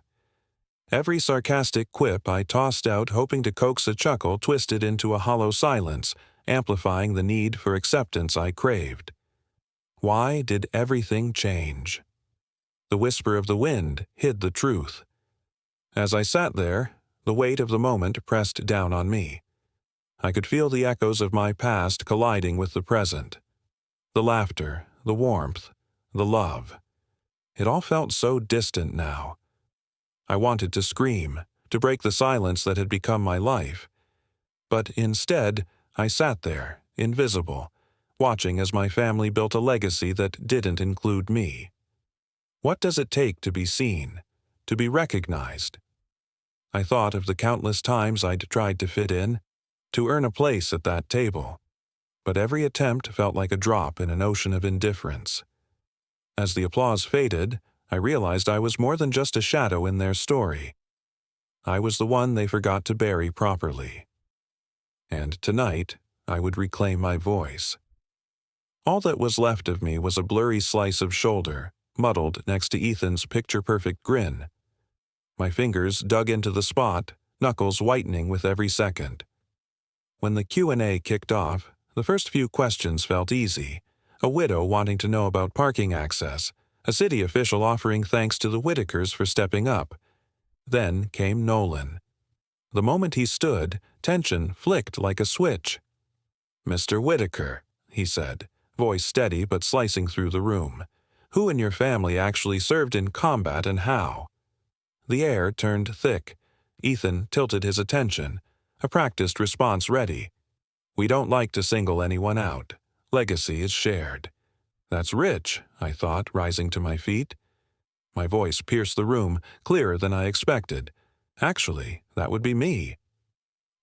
Every sarcastic quip I tossed out, hoping to coax a chuckle twisted into a hollow silence, amplifying the need for acceptance I craved. Why did everything change? The whisper of the wind hid the truth. As I sat there, the weight of the moment pressed down on me. I could feel the echoes of my past colliding with the present. The laughter, the warmth, the love. It all felt so distant now. I wanted to scream, to break the silence that had become my life. But instead, I sat there, invisible, watching as my family built a legacy that didn't include me. What does it take to be seen, to be recognized? I thought of the countless times I'd tried to fit in, to earn a place at that table. But every attempt felt like a drop in an ocean of indifference. As the applause faded, I realized I was more than just a shadow in their story. I was the one they forgot to bury properly. And tonight, I would reclaim my voice. All that was left of me was a blurry slice of shoulder, muddled next to Ethan's picture-perfect grin. My fingers dug into the spot, knuckles whitening with every second. When the Q&A kicked off, the first few questions felt easy. A widow wanting to know about parking access, a city official offering thanks to the Whitakers for stepping up. Then came Nolan. The moment he stood, tension flicked like a switch. "Mr. Whitaker," he said, voice steady but slicing through the room. "Who in your family actually served in combat and how?" The air turned thick. Ethan tilted his attention, a practiced response ready. "We don't like to single anyone out. Legacy is shared." "That's rich," I thought, rising to my feet. My voice pierced the room, clearer than I expected. Actually, that would be me.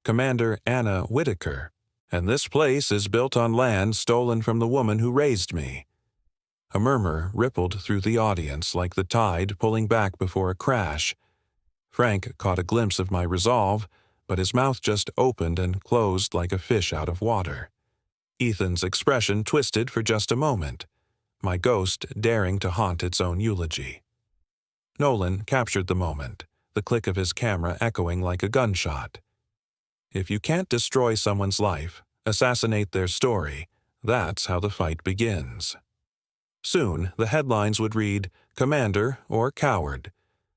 "Commander Anna Whitaker. And this place is built on land stolen from the woman who raised me." A murmur rippled through the audience like the tide pulling back before a crash. Frank caught a glimpse of my resolve, but his mouth just opened and closed like a fish out of water. Ethan's expression twisted for just a moment, my ghost daring to haunt its own eulogy. Nolan captured the moment, the click of his camera echoing like a gunshot. If you can't destroy someone's life, assassinate their story, that's how the fight begins. Soon, the headlines would read, "Commander" or "Coward."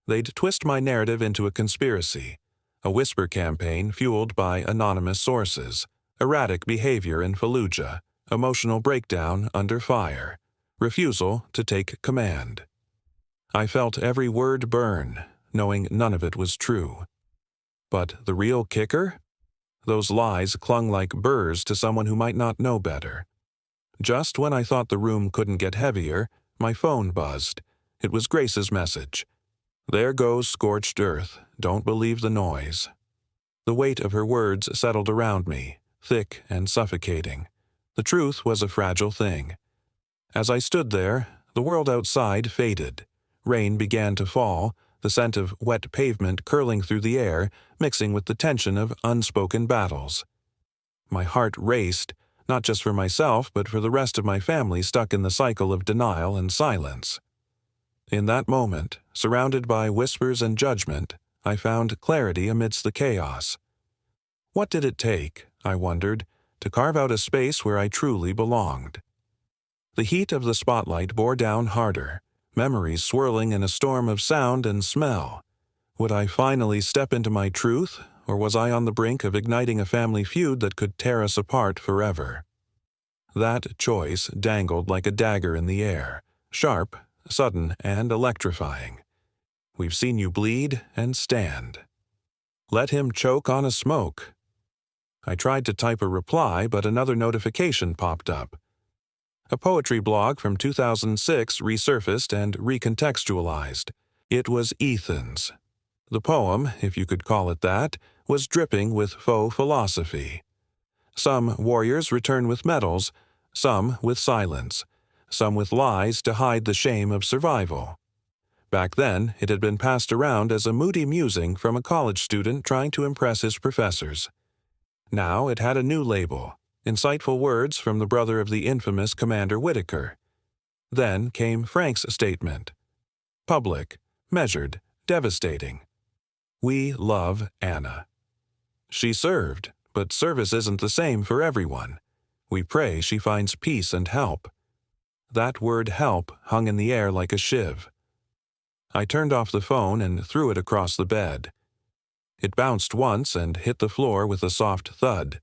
They'd twist my narrative into a conspiracy, a whisper campaign fueled by anonymous sources, erratic behavior in Fallujah, emotional breakdown under fire, refusal to take command. I felt every word burn, knowing none of it was true. But the real kicker? Those lies clung like burrs to someone who might not know better. Just when I thought the room couldn't get heavier, my phone buzzed. It was Grace's message. "There goes scorched earth. Don't believe the noise." The weight of her words settled around me, thick and suffocating. The truth was a fragile thing. As I stood there, the world outside faded. Rain began to fall, the scent of wet pavement curling through the air, mixing with the tension of unspoken battles. My heart raced, not just for myself, but for the rest of my family stuck in the cycle of denial and silence. In that moment, surrounded by whispers and judgment, I found clarity amidst the chaos. What did it take, I wondered, to carve out a space where I truly belonged? The heat of the spotlight bore down harder, memories swirling in a storm of sound and smell. Would I finally step into my truth, or was I on the brink of igniting a family feud that could tear us apart forever? That choice dangled like a dagger in the air, sharp, sudden, and electrifying. "We've seen you bleed and stand. Let him choke on a smoke." I tried to type a reply, but another notification popped up. A poetry blog from 2006 resurfaced and recontextualized. It was Ethan's. The poem, if you could call it that, was dripping with faux philosophy. Some warriors return with medals, some with silence, some with lies to hide the shame of survival. Back then, it had been passed around as a moody musing from a college student trying to impress his professors. Now it had a new label, insightful words from the brother of the infamous Commander Whitaker. Then came Frank's statement. Public, measured, devastating. We love Anna. She served, but service isn't the same for everyone. We pray she finds peace and help. That word help hung in the air like a shiv. I turned off the phone and threw it across the bed. It bounced once and hit the floor with a soft thud.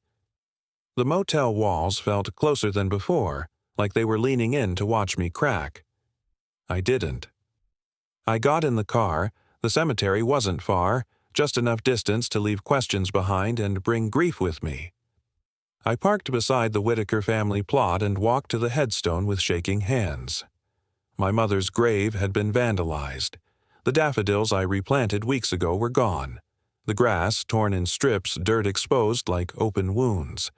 The motel walls felt closer than before, like they were leaning in to watch me crack. I didn't. I got in the car. The cemetery wasn't far, just enough distance to leave questions behind and bring grief with me. I parked beside the Whitaker family plot and walked to the headstone with shaking hands. My mother's grave had been vandalized. The daffodils I replanted weeks ago were gone. The grass torn in strips, dirt exposed like open wounds.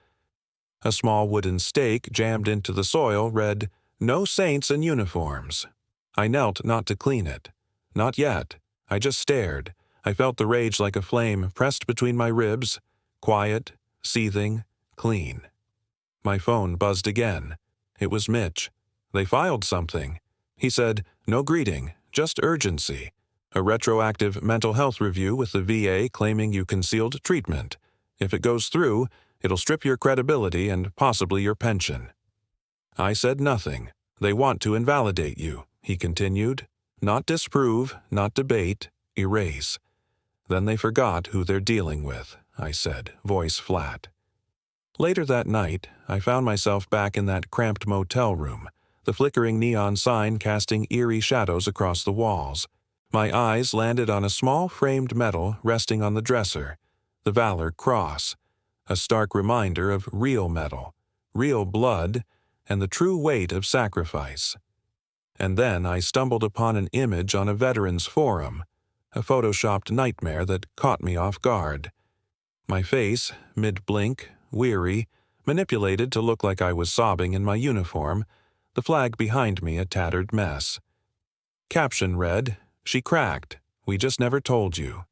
A small wooden stake jammed into the soil read, "No saints in uniforms." I knelt not to clean it. Not yet. I just stared. I felt the rage like a flame pressed between my ribs, quiet, seething, clean. My phone buzzed again. It was Mitch. They filed something. He said, "No greeting, just urgency. A retroactive mental health review with the VA claiming you concealed treatment. If it goes through, it'll strip your credibility and possibly your pension." I said nothing. "They want to invalidate you," he continued. "Not disprove, not debate, erase." "Then they forgot who they're dealing with," I said, voice flat. Later that night, I found myself back in that cramped motel room, the flickering neon sign casting eerie shadows across the walls. My eyes landed on a small framed medal resting on the dresser, the Valor Cross, a stark reminder of real metal, real blood, and the true weight of sacrifice. And then I stumbled upon an image on a veterans forum, a photoshopped nightmare that caught me off guard. My face, mid-blink, weary, manipulated to look like I was sobbing in my uniform, the flag behind me a tattered mess. Caption read, "She cracked. We just never told you."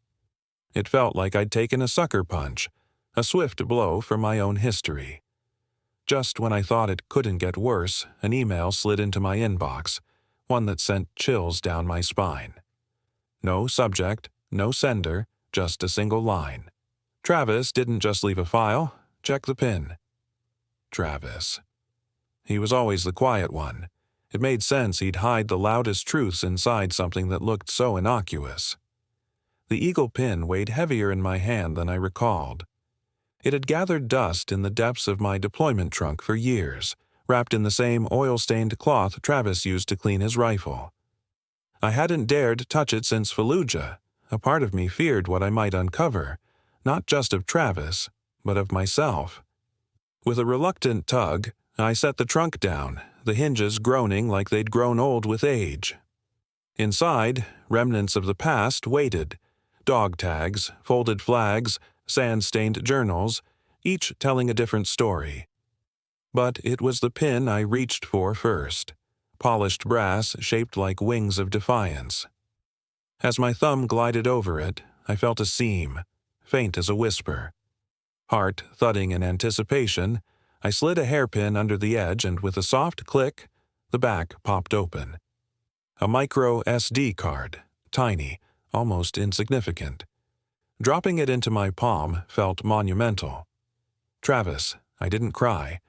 It felt like I'd taken a sucker punch, a swift blow from my own history. Just when I thought it couldn't get worse, an email slid into my inbox, one that sent chills down my spine. No subject, no sender, just a single line. Travis didn't just leave a file. Check the pin. Travis. He was always the quiet one. It made sense he'd hide the loudest truths inside something that looked so innocuous. The eagle pin weighed heavier in my hand than I recalled. It had gathered dust in the depths of my deployment trunk for years, wrapped in the same oil-stained cloth Travis used to clean his rifle. I hadn't dared touch it since Fallujah. A part of me feared what I might uncover, not just of Travis, but of myself. With a reluctant tug, I set the trunk down, the hinges groaning like they'd grown old with age. Inside, remnants of the past waited. Dog tags, folded flags, sand-stained journals, each telling a different story. But it was the pin I reached for first, polished brass shaped like wings of defiance. As my thumb glided over it, I felt a seam, faint as a whisper. Heart thudding in anticipation, I slid a hairpin under the edge and with a soft click, the back popped open. A micro SD card, tiny, almost insignificant. Dropping it into my palm felt monumental. Travis, I didn't cry.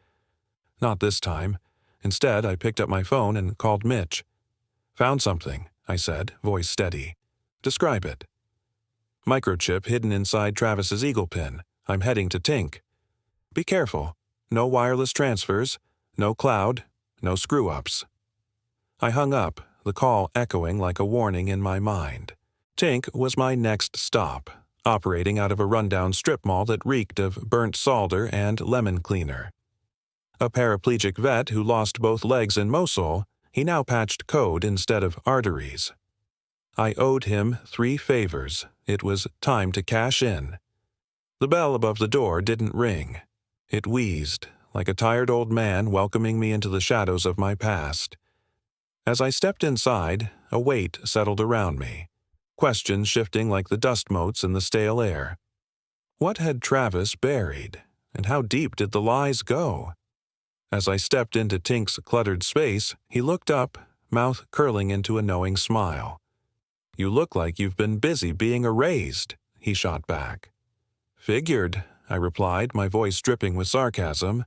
Not this time. Instead, I picked up my phone and called Mitch. "Found something," I said, voice steady. "Describe it." "Microchip hidden inside Travis's eagle pin. I'm heading to Tink. Be careful. No wireless transfers, no cloud, no screw-ups." I hung up, the call echoing like a warning in my mind. Tink was my next stop, operating out of a rundown strip mall that reeked of burnt solder and lemon cleaner. A paraplegic vet who lost both legs in Mosul, he now patched code instead of arteries. I owed him 3 favors. It was time to cash in. The bell above the door didn't ring. It wheezed, like a tired old man welcoming me into the shadows of my past. As I stepped inside, a weight settled around me, questions shifting like the dust motes in the stale air. What had Travis buried, and how deep did the lies go? As I stepped into Tink's cluttered space, he looked up, mouth curling into a knowing smile. "You look like you've been busy being erased," he shot back. "Figured," I replied, my voice dripping with sarcasm.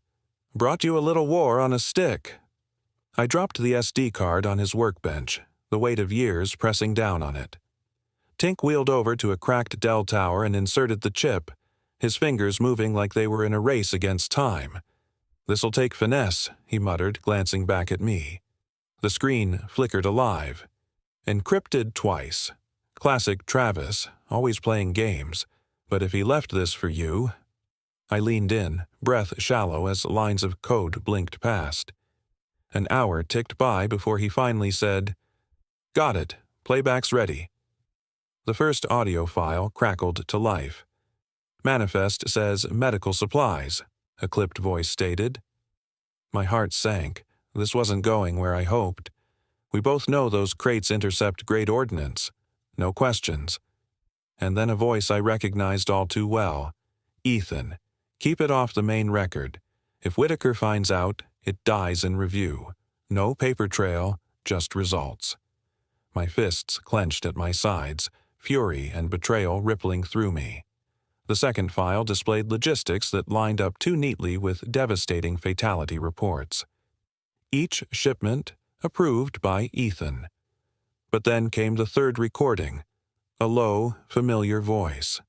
"Brought you a little war on a stick." I dropped the SD card on his workbench, the weight of years pressing down on it. Tink wheeled over to a cracked Dell tower and inserted the chip, his fingers moving like they were in a race against time. "This'll take finesse," he muttered, glancing back at me. The screen flickered alive. Encrypted twice. Classic Travis, always playing games. But if he left this for you... I leaned in, breath shallow as lines of code blinked past. An hour ticked by before he finally said, "Got it. Playback's ready." The first audio file crackled to life. "Manifest says medical supplies," a clipped voice stated. My heart sank. This wasn't going where I hoped. We both know those crates intercept great ordnance. No questions. And then a voice I recognized all too well. "Ethan, keep it off the main record. If Whitaker finds out, it dies in review. No paper trail, just results." My fists clenched at my sides, fury and betrayal rippling through me. The second file displayed logistics that lined up too neatly with devastating fatality reports. Each shipment approved by Ethan. But then came the third recording, a low, familiar voice.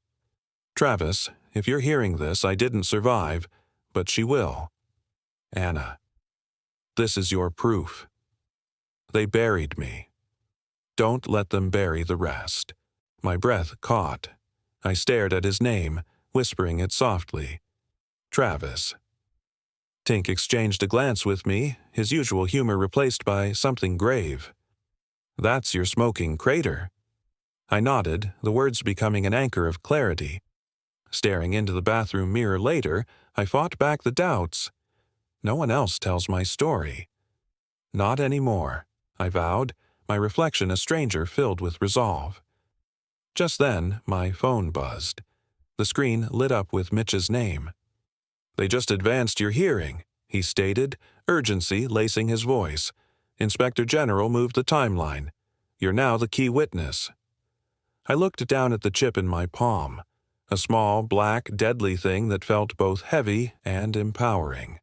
"Travis, if you're hearing this, I didn't survive, but she will. Anna, this is your proof. They buried me. Don't let them bury the rest." My breath caught. I stared at his name, whispering it softly. "Travis." Tink exchanged a glance with me, his usual humor replaced by something grave. "That's your smoking crater." I nodded, the words becoming an anchor of clarity. Staring into the bathroom mirror later, I fought back the doubts. No one else tells my story. "Not anymore," I vowed, my reflection a stranger filled with resolve. Just then, my phone buzzed. The screen lit up with Mitch's name. "They just advanced your hearing," he stated, urgency lacing his voice. "Inspector General moved the timeline. You're now the key witness." I looked down at the chip in my palm, a small, black, deadly thing that felt both heavy and empowering.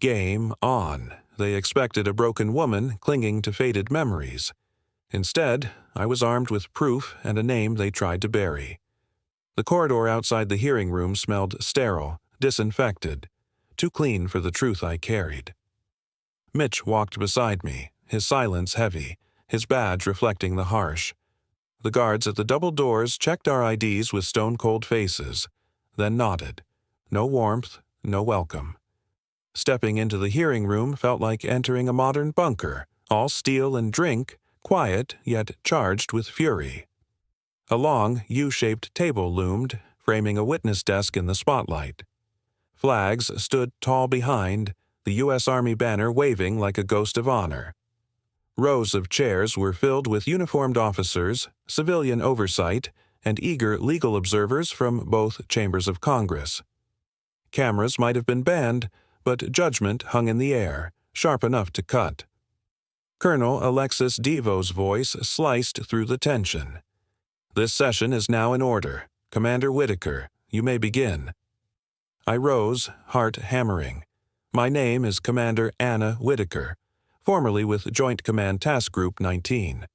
Game on. They expected a broken woman clinging to faded memories. Instead, I was armed with proof and a name they tried to bury. The corridor outside the hearing room smelled sterile, disinfected, too clean for the truth I carried. Mitch walked beside me, his silence heavy, his badge reflecting the harsh. The guards at the double doors checked our IDs with stone-cold faces, then nodded. No warmth, no welcome. Stepping into the hearing room felt like entering a modern bunker, all steel and drink, quiet yet charged with fury. A long, U-shaped table loomed, framing a witness desk in the spotlight. Flags stood tall behind, the U.S. Army banner waving like a ghost of honor. Rows of chairs were filled with uniformed officers, civilian oversight, and eager legal observers from both chambers of Congress. Cameras might have been banned, but judgment hung in the air, sharp enough to cut. Colonel Alexis Devo's voice sliced through the tension. "This session is now in order. Commander Whitaker, you may begin." I rose, heart hammering. My name is Commander Anna Whitaker, formerly with Joint Command Task Group 19.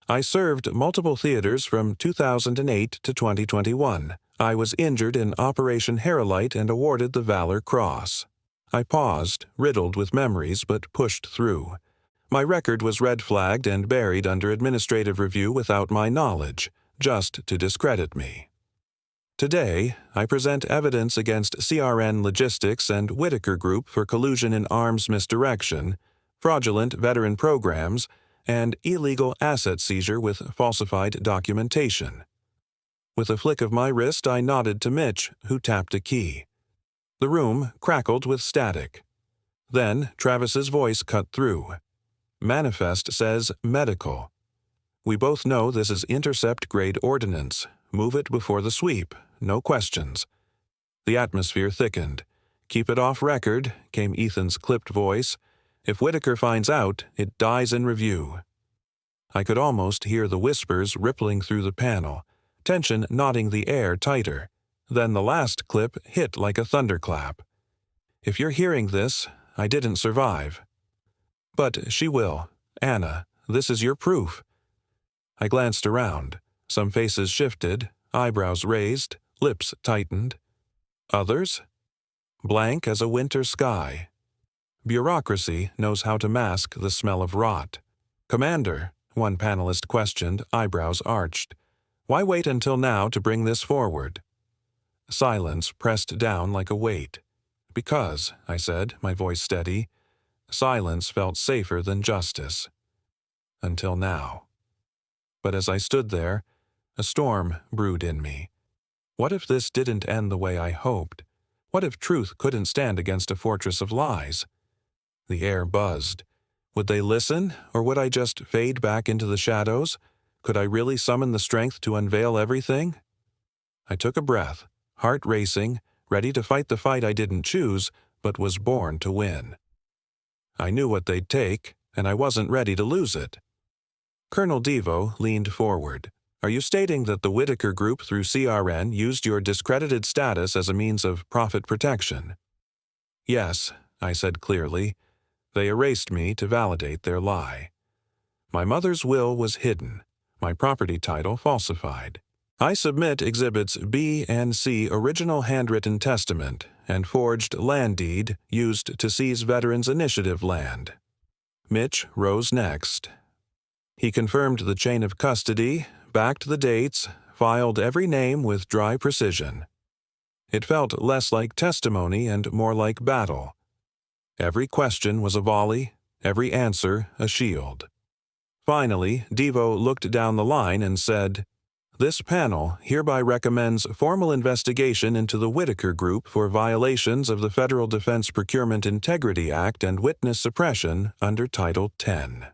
I served multiple theaters from 2008 to 2021. I was injured in Operation Herolite and awarded the Valor Cross. I paused, riddled with memories, but pushed through. My record was red-flagged and buried under administrative review without my knowledge, just to discredit me. Today, I present evidence against CRN Logistics and Whitaker Group for collusion in arms misdirection, fraudulent veteran programs, and illegal asset seizure with falsified documentation. With a flick of my wrist, I nodded to Mitch, who tapped a key. The room crackled with static. Then Travis's voice cut through. Manifest says medical. We both know this is intercept-grade ordnance. Move it before the sweep. No questions. The atmosphere thickened. Keep it off record, came Ethan's clipped voice. If Whitaker finds out, it dies in review. I could almost hear the whispers rippling through the panel, tension knotting the air tighter. Then the last clip hit like a thunderclap. If you're hearing this, I didn't survive. But she will. Anna, this is your proof. I glanced around. Some faces shifted, eyebrows raised, lips tightened. Others? Blank as a winter sky. Bureaucracy knows how to mask the smell of rot. Commander, one panelist questioned, eyebrows arched. Why wait until now to bring this forward? Silence pressed down like a weight. Because, I said, my voice steady, silence felt safer than justice. Until now. But as I stood there, a storm brewed in me. What if this didn't end the way I hoped? What if truth couldn't stand against a fortress of lies? The air buzzed. Would they listen, or would I just fade back into the shadows? Could I really summon the strength to unveil everything? I took a breath, heart racing, ready to fight the fight I didn't choose, but was born to win. I knew what they'd take, and I wasn't ready to lose it. Colonel Devo leaned forward. Are you stating that the Whitaker Group through CRN used your discredited status as a means of profit protection? Yes, I said clearly. They erased me to validate their lie. My mother's will was hidden, my property title falsified. I submit Exhibits B and C original handwritten testament and forged land deed used to seize Veterans Initiative land. Mitch rose next. He confirmed the chain of custody, backed the dates, filed every name with dry precision. It felt less like testimony and more like battle. Every question was a volley, every answer a shield. Finally, Devo looked down the line and said, This panel hereby recommends formal investigation into the Whitaker Group for violations of the Federal Defense Procurement Integrity Act and witness suppression under Title 10.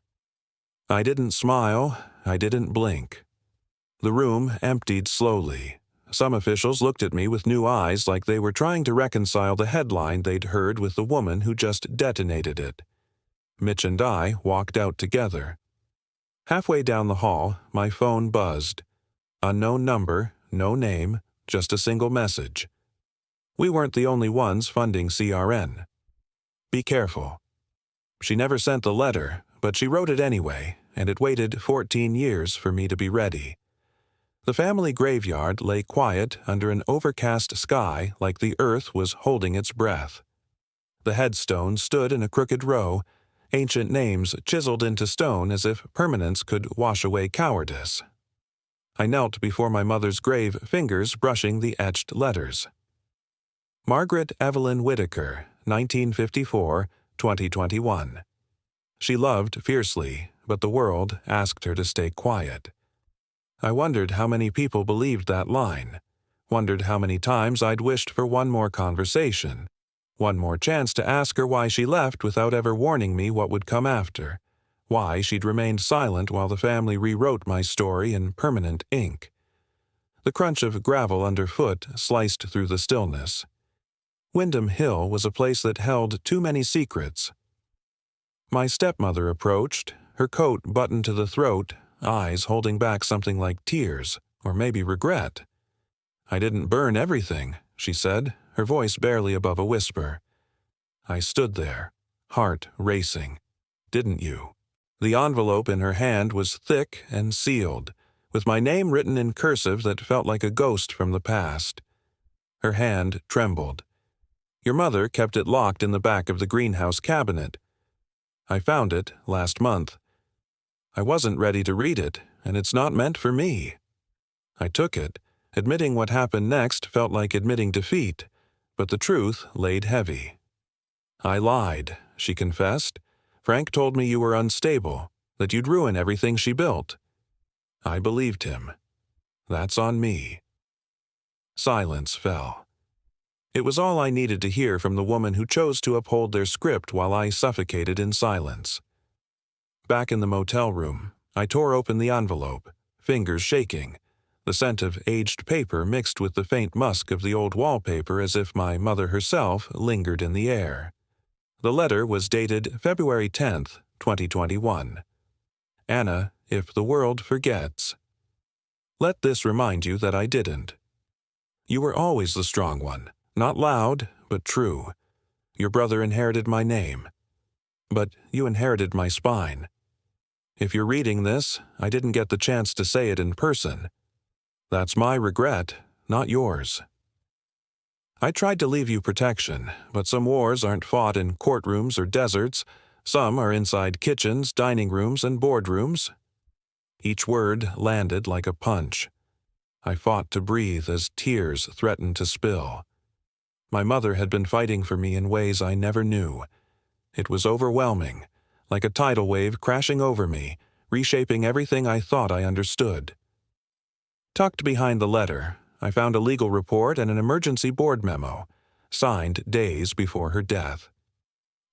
I didn't smile, I didn't blink. The room emptied slowly. Some officials looked at me with new eyes like they were trying to reconcile the headline they'd heard with the woman who just detonated it. Mitch and I walked out together. Halfway down the hall, my phone buzzed. Unknown number, no name, just a single message. We weren't the only ones funding CRN. Be careful. She never sent the letter, but she wrote it anyway, and it waited 14 years for me to be ready. The family graveyard lay quiet under an overcast sky like the earth was holding its breath. The headstones stood in a crooked row, ancient names chiseled into stone as if permanence could wash away cowardice. I knelt before my mother's grave, fingers brushing the etched letters. Margaret Evelyn Whitaker, 1954-2021. She loved fiercely, but the world asked her to stay quiet. I wondered how many people believed that line, wondered how many times I'd wished for one more conversation, one more chance to ask her why she left without ever warning me what would come after, why she'd remained silent while the family rewrote my story in permanent ink. The crunch of gravel underfoot sliced through the stillness. Windham Hill was a place that held too many secrets. My stepmother approached, her coat buttoned to the throat, eyes holding back something like tears, or maybe regret. I didn't burn everything, she said, her voice barely above a whisper. I stood there, heart racing. Didn't you? The envelope in her hand was thick and sealed, with my name written in cursive that felt like a ghost from the past. Her hand trembled. Your mother kept it locked in the back of the greenhouse cabinet. I found it last month. I wasn't ready to read it, and it's not meant for me. I took it. Admitting what happened next felt like admitting defeat, but the truth laid heavy. I lied, she confessed. Frank told me you were unstable, that you'd ruin everything she built. I believed him. That's on me. Silence fell. It was all I needed to hear from the woman who chose to uphold their script while I suffocated in silence. Back in the motel room, I tore open the envelope, fingers shaking, the scent of aged paper mixed with the faint musk of the old wallpaper as if my mother herself lingered in the air. The letter was dated February 10th, 2021. Anna, if the world forgets. Let this remind you that I didn't. You were always the strong one, not loud, but true. Your brother inherited my name, but you inherited my spine. If you're reading this, I didn't get the chance to say it in person. That's my regret, not yours. I tried to leave you protection, but some wars aren't fought in courtrooms or deserts. Some are inside kitchens, dining rooms, and boardrooms. Each word landed like a punch. I fought to breathe as tears threatened to spill. My mother had been fighting for me in ways I never knew. It was overwhelming, like a tidal wave crashing over me, reshaping everything I thought I understood. Tucked behind the letter, I found a legal report and an emergency board memo, signed days before her death.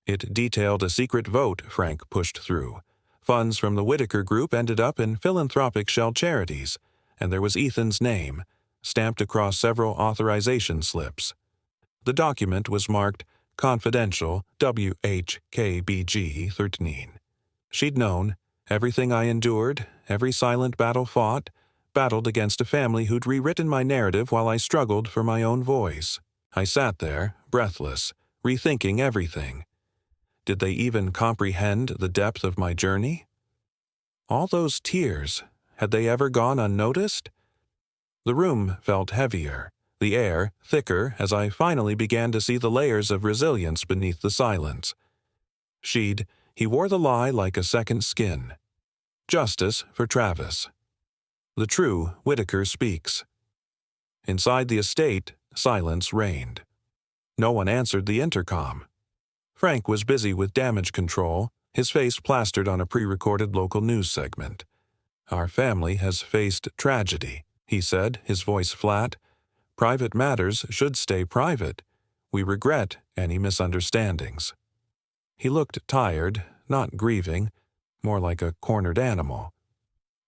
It detailed a secret vote Frank pushed through. Funds from the Whitaker Group ended up in philanthropic shell charities, and there was Ethan's name, stamped across several authorization slips. The document was marked Confidential WHKBG 13. She'd known everything I endured, every silent battle fought, battled against a family who'd rewritten my narrative while I struggled for my own voice. I sat there, breathless, rethinking everything. Did they even comprehend the depth of my journey? All those tears, had they ever gone unnoticed? The room felt heavier, the air thicker as I finally began to see the layers of resilience beneath the silence. He wore the lie like a second skin. Justice for Travis. The true Whitaker speaks. Inside the estate, silence reigned. No one answered the intercom. Frank was busy with damage control, his face plastered on a pre-recorded local news segment. Our family has faced tragedy, he said, his voice flat. Private matters should stay private. We regret any misunderstandings. He looked tired, not grieving, more like a cornered animal.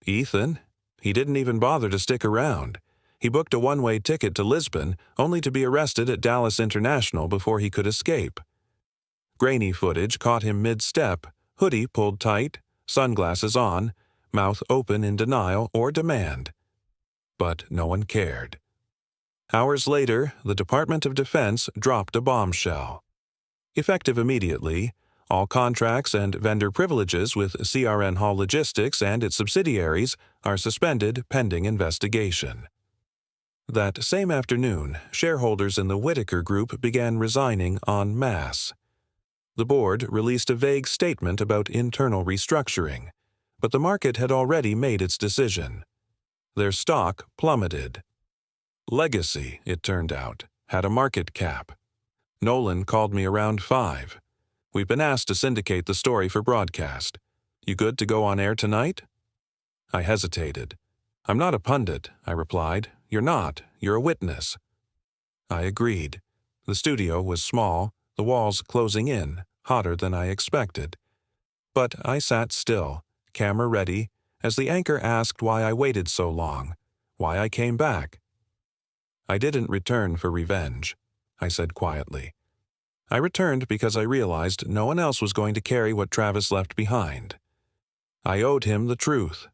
Ethan? He didn't even bother to stick around. He booked a one-way ticket to Lisbon, only to be arrested at Dallas International before he could escape. Grainy footage caught him mid-step, hoodie pulled tight, sunglasses on, mouth open in denial or demand. But no one cared. Hours later, the Department of Defense dropped a bombshell. Effective immediately, all contracts and vendor privileges with CRN Hall Logistics and its subsidiaries are suspended pending investigation. That same afternoon, shareholders in the Whitaker Group began resigning en masse. The board released a vague statement about internal restructuring, but the market had already made its decision. Their stock plummeted. Legacy, it turned out, had a market cap. Nolan called me around 5. We've been asked to syndicate the story for broadcast. You good to go on air tonight? I hesitated. I'm not a pundit, I replied. You're not. You're a witness. I agreed. The studio was small, the walls closing in, hotter than I expected. But I sat still, camera ready, as the anchor asked why I waited so long, why I came back. I didn't return for revenge, I said quietly. I returned because I realized no one else was going to carry what Travis left behind. I owed him the truth.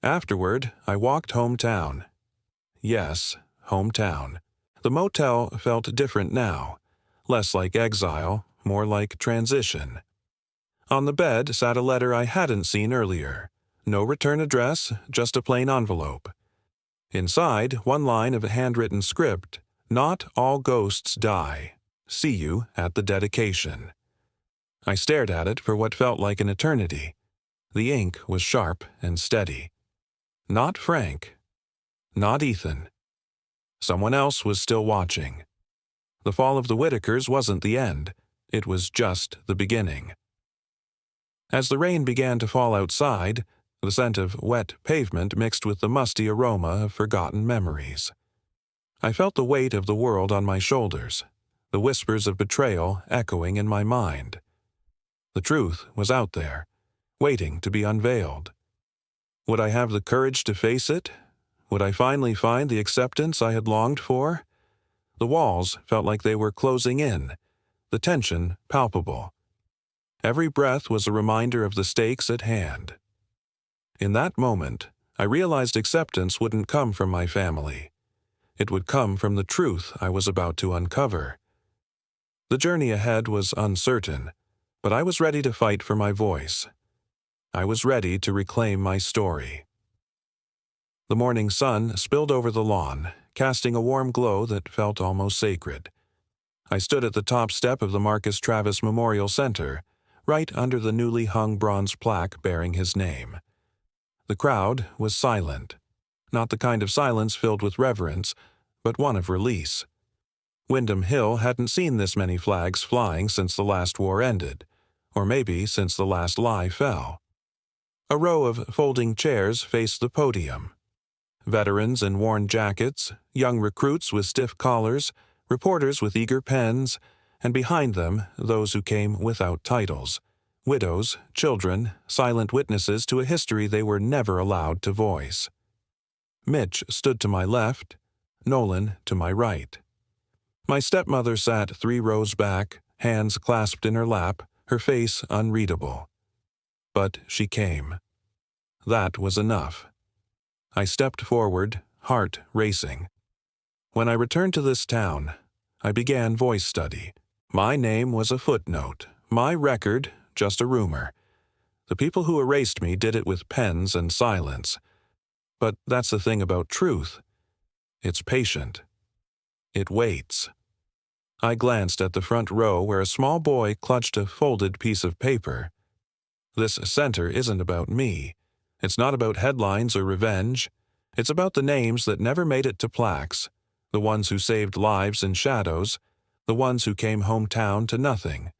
Afterward, I walked hometown. Yes, hometown. The motel felt different now, less like exile, more like transition. On the bed sat a letter I hadn't seen earlier. No return address, just a plain envelope. Inside, one line of a handwritten script, "Not all ghosts die. See you at the dedication." I stared at it for what felt like an eternity. The ink was sharp and steady. Not Frank. Not Ethan. Someone else was still watching. The fall of the Whitakers wasn't the end. It was just the beginning. As the rain began to fall outside, the scent of wet pavement mixed with the musty aroma of forgotten memories. I felt the weight of the world on my shoulders, the whispers of betrayal echoing in my mind. The truth was out there, waiting to be unveiled. Would I have the courage to face it? Would I finally find the acceptance I had longed for? The walls felt like they were closing in, the tension palpable. Every breath was a reminder of the stakes at hand. In that moment, I realized acceptance wouldn't come from my family. It would come from the truth I was about to uncover. The journey ahead was uncertain, but I was ready to fight for my voice. I was ready to reclaim my story. The morning sun spilled over the lawn, casting a warm glow that felt almost sacred. I stood at the top step of the Marcus Travis Memorial Center, right under the newly hung bronze plaque bearing his name. The crowd was silent, not the kind of silence filled with reverence, but one of release. Windham Hill hadn't seen this many flags flying since the last war ended, or maybe since the last lie fell. A row of folding chairs faced the podium. Veterans in worn jackets, young recruits with stiff collars, reporters with eager pens, and behind them those who came without titles, widows, children, silent witnesses to a history they were never allowed to voice. Mitch stood to my left, Nolan to my right. My stepmother sat 3 rows back, hands clasped in her lap, her face unreadable. But she came. That was enough. I stepped forward, heart racing. When I returned to this town, I began voice study. My name was a footnote, my record just a rumor. The people who erased me did it with pens and silence. But that's the thing about truth. It's patient. It waits. I glanced at the front row where a small boy clutched a folded piece of paper. This center isn't about me. It's not about headlines or revenge. It's about the names that never made it to plaques, the ones who saved lives in shadows, the ones who came hometown to nothing,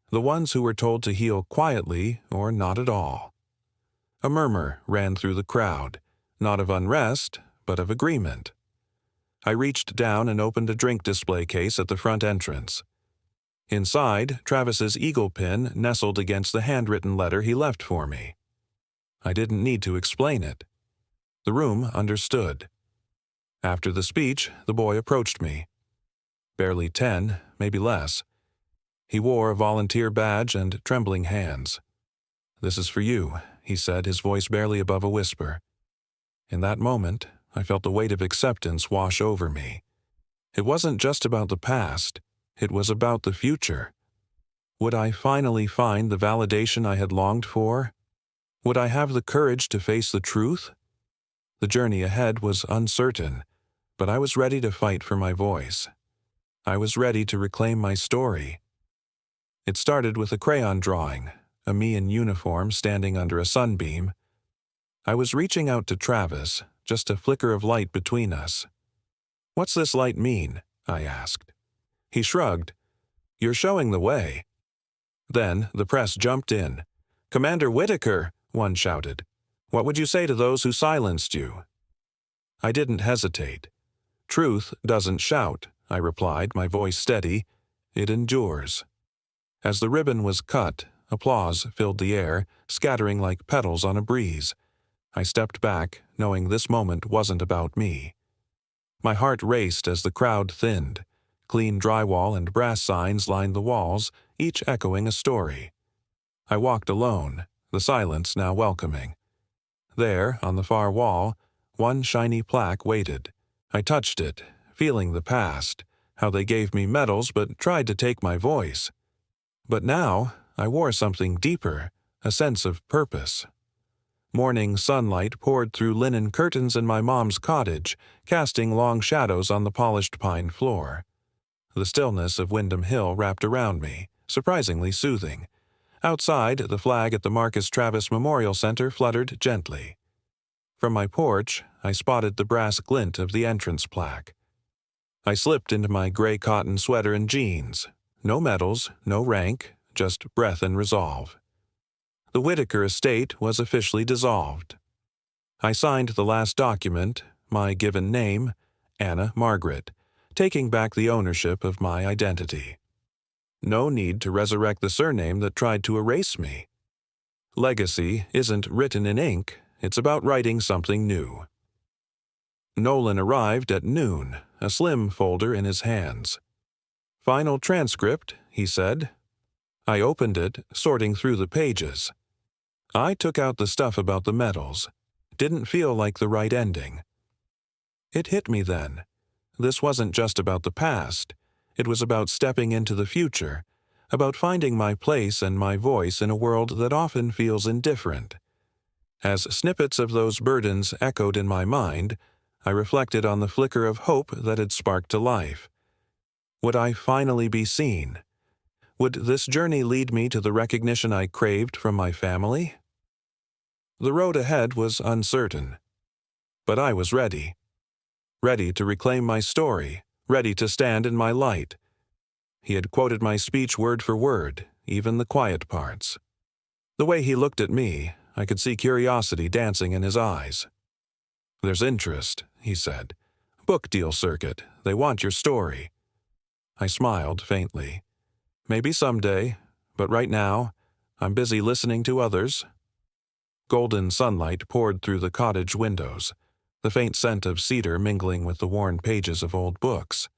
the ones who were told to heal quietly or not at all. A murmur ran through the crowd, not of unrest, but of agreement. I reached down and opened a drink display case at the front entrance. Inside, Travis's eagle pin nestled against the handwritten letter he left for me. I didn't need to explain it. The room understood. After the speech, the boy approached me. Barely 10, maybe less. He wore a volunteer badge and trembling hands. "This is for you," he said, his voice barely above a whisper. In that moment, I felt the weight of acceptance wash over me. It wasn't just about the past, it was about the future. Would I finally find the validation I had longed for? Would I have the courage to face the truth? The journey ahead was uncertain, but I was ready to fight for my voice. I was ready to reclaim my story. It started with a crayon drawing, a me in uniform standing under a sunbeam. I was reaching out to Travis, just a flicker of light between us. "What's this light mean?" I asked. He shrugged. "You're showing the way." Then the press jumped in. "Commander Whitaker," one shouted. "What would you say to those who silenced you?" I didn't hesitate. "Truth doesn't shout," I replied, my voice steady. "It endures." As the ribbon was cut, applause filled the air, scattering like petals on a breeze. I stepped back, knowing this moment wasn't about me. My heart raced as the crowd thinned. Clean drywall and brass signs lined the walls, each echoing a story. I walked alone, the silence now welcoming. There, on the far wall, one shiny plaque waited. I touched it, feeling the past, how they gave me medals but tried to take my voice. But now, I wore something deeper, a sense of purpose. Morning sunlight poured through linen curtains in my mom's cottage, casting long shadows on the polished pine floor. The stillness of Windham Hill wrapped around me, surprisingly soothing. Outside, the flag at the Marcus Travis Memorial Center fluttered gently. From my porch, I spotted the brass glint of the entrance plaque. I slipped into my gray cotton sweater and jeans. No medals, no rank, just breath and resolve. The Whitaker estate was officially dissolved. I signed the last document, my given name, Anna Margaret, taking back the ownership of my identity. No need to resurrect the surname that tried to erase me. Legacy isn't written in ink, it's about writing something new. Nolan arrived at noon, a slim folder in his hands. "Final transcript," he said. I opened it, sorting through the pages. I took out the stuff about the metals. Didn't feel like the right ending. It hit me then. This wasn't just about the past. It was about stepping into the future, about finding my place and my voice in a world that often feels indifferent. As snippets of those burdens echoed in my mind, I reflected on the flicker of hope that had sparked to life. Would I finally be seen? Would this journey lead me to the recognition I craved from my family? The road ahead was uncertain. But I was ready. Ready to reclaim my story, ready to stand in my light. He had quoted my speech word for word, even the quiet parts. The way he looked at me, I could see curiosity dancing in his eyes. "There's interest," he said. "Book deal circuit. They want your story." I smiled faintly. "Maybe someday, but right now, I'm busy listening to others." Golden sunlight poured through the cottage windows, the faint scent of cedar mingling with the worn pages of old books.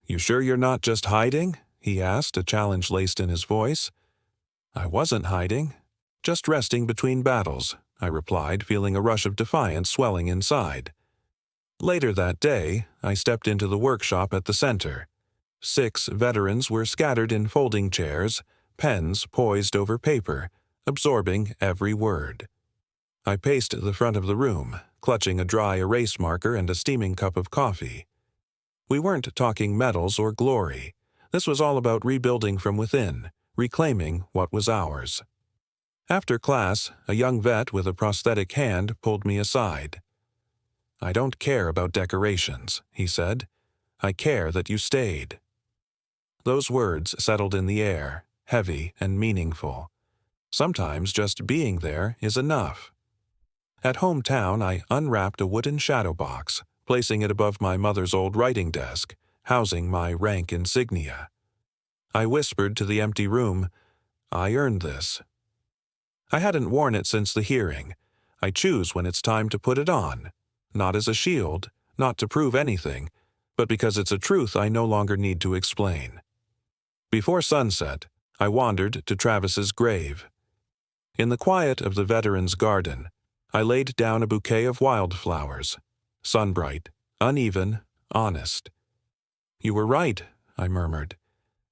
"You sure you're not just hiding?" he asked, a challenge laced in his voice. "I wasn't hiding, just resting between battles," I replied, feeling a rush of defiance swelling inside. Later that day, I stepped into the workshop at the center. 6 veterans were scattered in folding chairs, pens poised over paper, absorbing every word. I paced the front of the room, clutching a dry erase marker and a steaming cup of coffee. We weren't talking medals or glory. This was all about rebuilding from within, reclaiming what was ours. After class, a young vet with a prosthetic hand pulled me aside. "I don't care about decorations," he said. "I care that you stayed." Those words settled in the air, heavy and meaningful. Sometimes just being there is enough. At hometown, I unwrapped a wooden shadow box, placing it above my mother's old writing desk, housing my rank insignia. I whispered to the empty room, "I earned this." I hadn't worn it since the hearing. I choose when it's time to put it on, not as a shield, not to prove anything, but because it's a truth I no longer need to explain. Before sunset, I wandered to Travis's grave. In the quiet of the veteran's garden, I laid down a bouquet of wildflowers, sunbright, uneven, honest. "You were right," I murmured.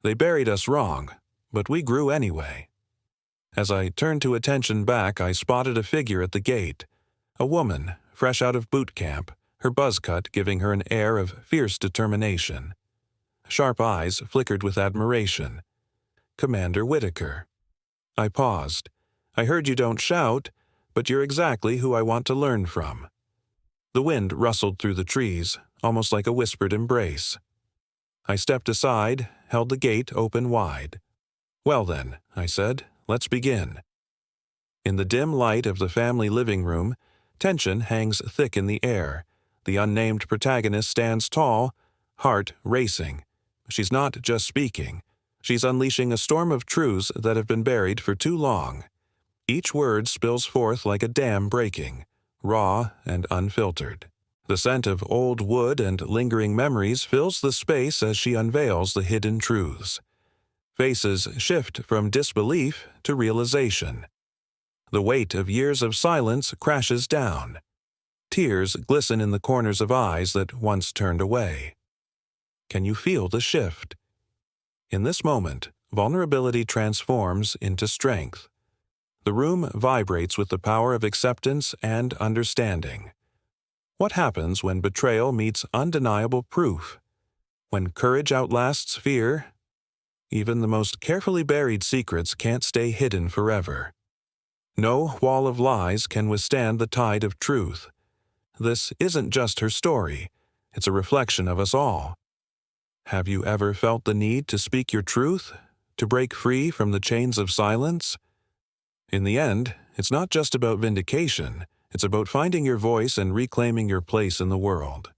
"They buried us wrong, but we grew anyway." As I turned to attention back, I spotted a figure at the gate, a woman, fresh out of boot camp, her buzz cut giving her an air of fierce determination. Sharp eyes flickered with admiration. "Commander Whitaker." I paused. "I heard you don't shout, but you're exactly who I want to learn from." The wind rustled through the trees, almost like a whispered embrace. I stepped aside, held the gate open wide. "Well then," I said, "let's begin." In the dim light of the family living room, tension hangs thick in the air. The unnamed protagonist stands tall, heart racing. She's not just speaking. She's unleashing a storm of truths that have been buried for too long. Each word spills forth like a dam breaking, raw and unfiltered. The scent of old wood and lingering memories fills the space as she unveils the hidden truths. Faces shift from disbelief to realization. The weight of years of silence crashes down. Tears glisten in the corners of eyes that once turned away. Can you feel the shift? In this moment, vulnerability transforms into strength. The room vibrates with the power of acceptance and understanding. What happens when betrayal meets undeniable proof? When courage outlasts fear? Even the most carefully buried secrets can't stay hidden forever. No wall of lies can withstand the tide of truth. This isn't just her story, it's a reflection of us all. Have you ever felt the need to speak your truth, to break free from the chains of silence? In the end, it's not just about vindication, it's about finding your voice and reclaiming your place in the world.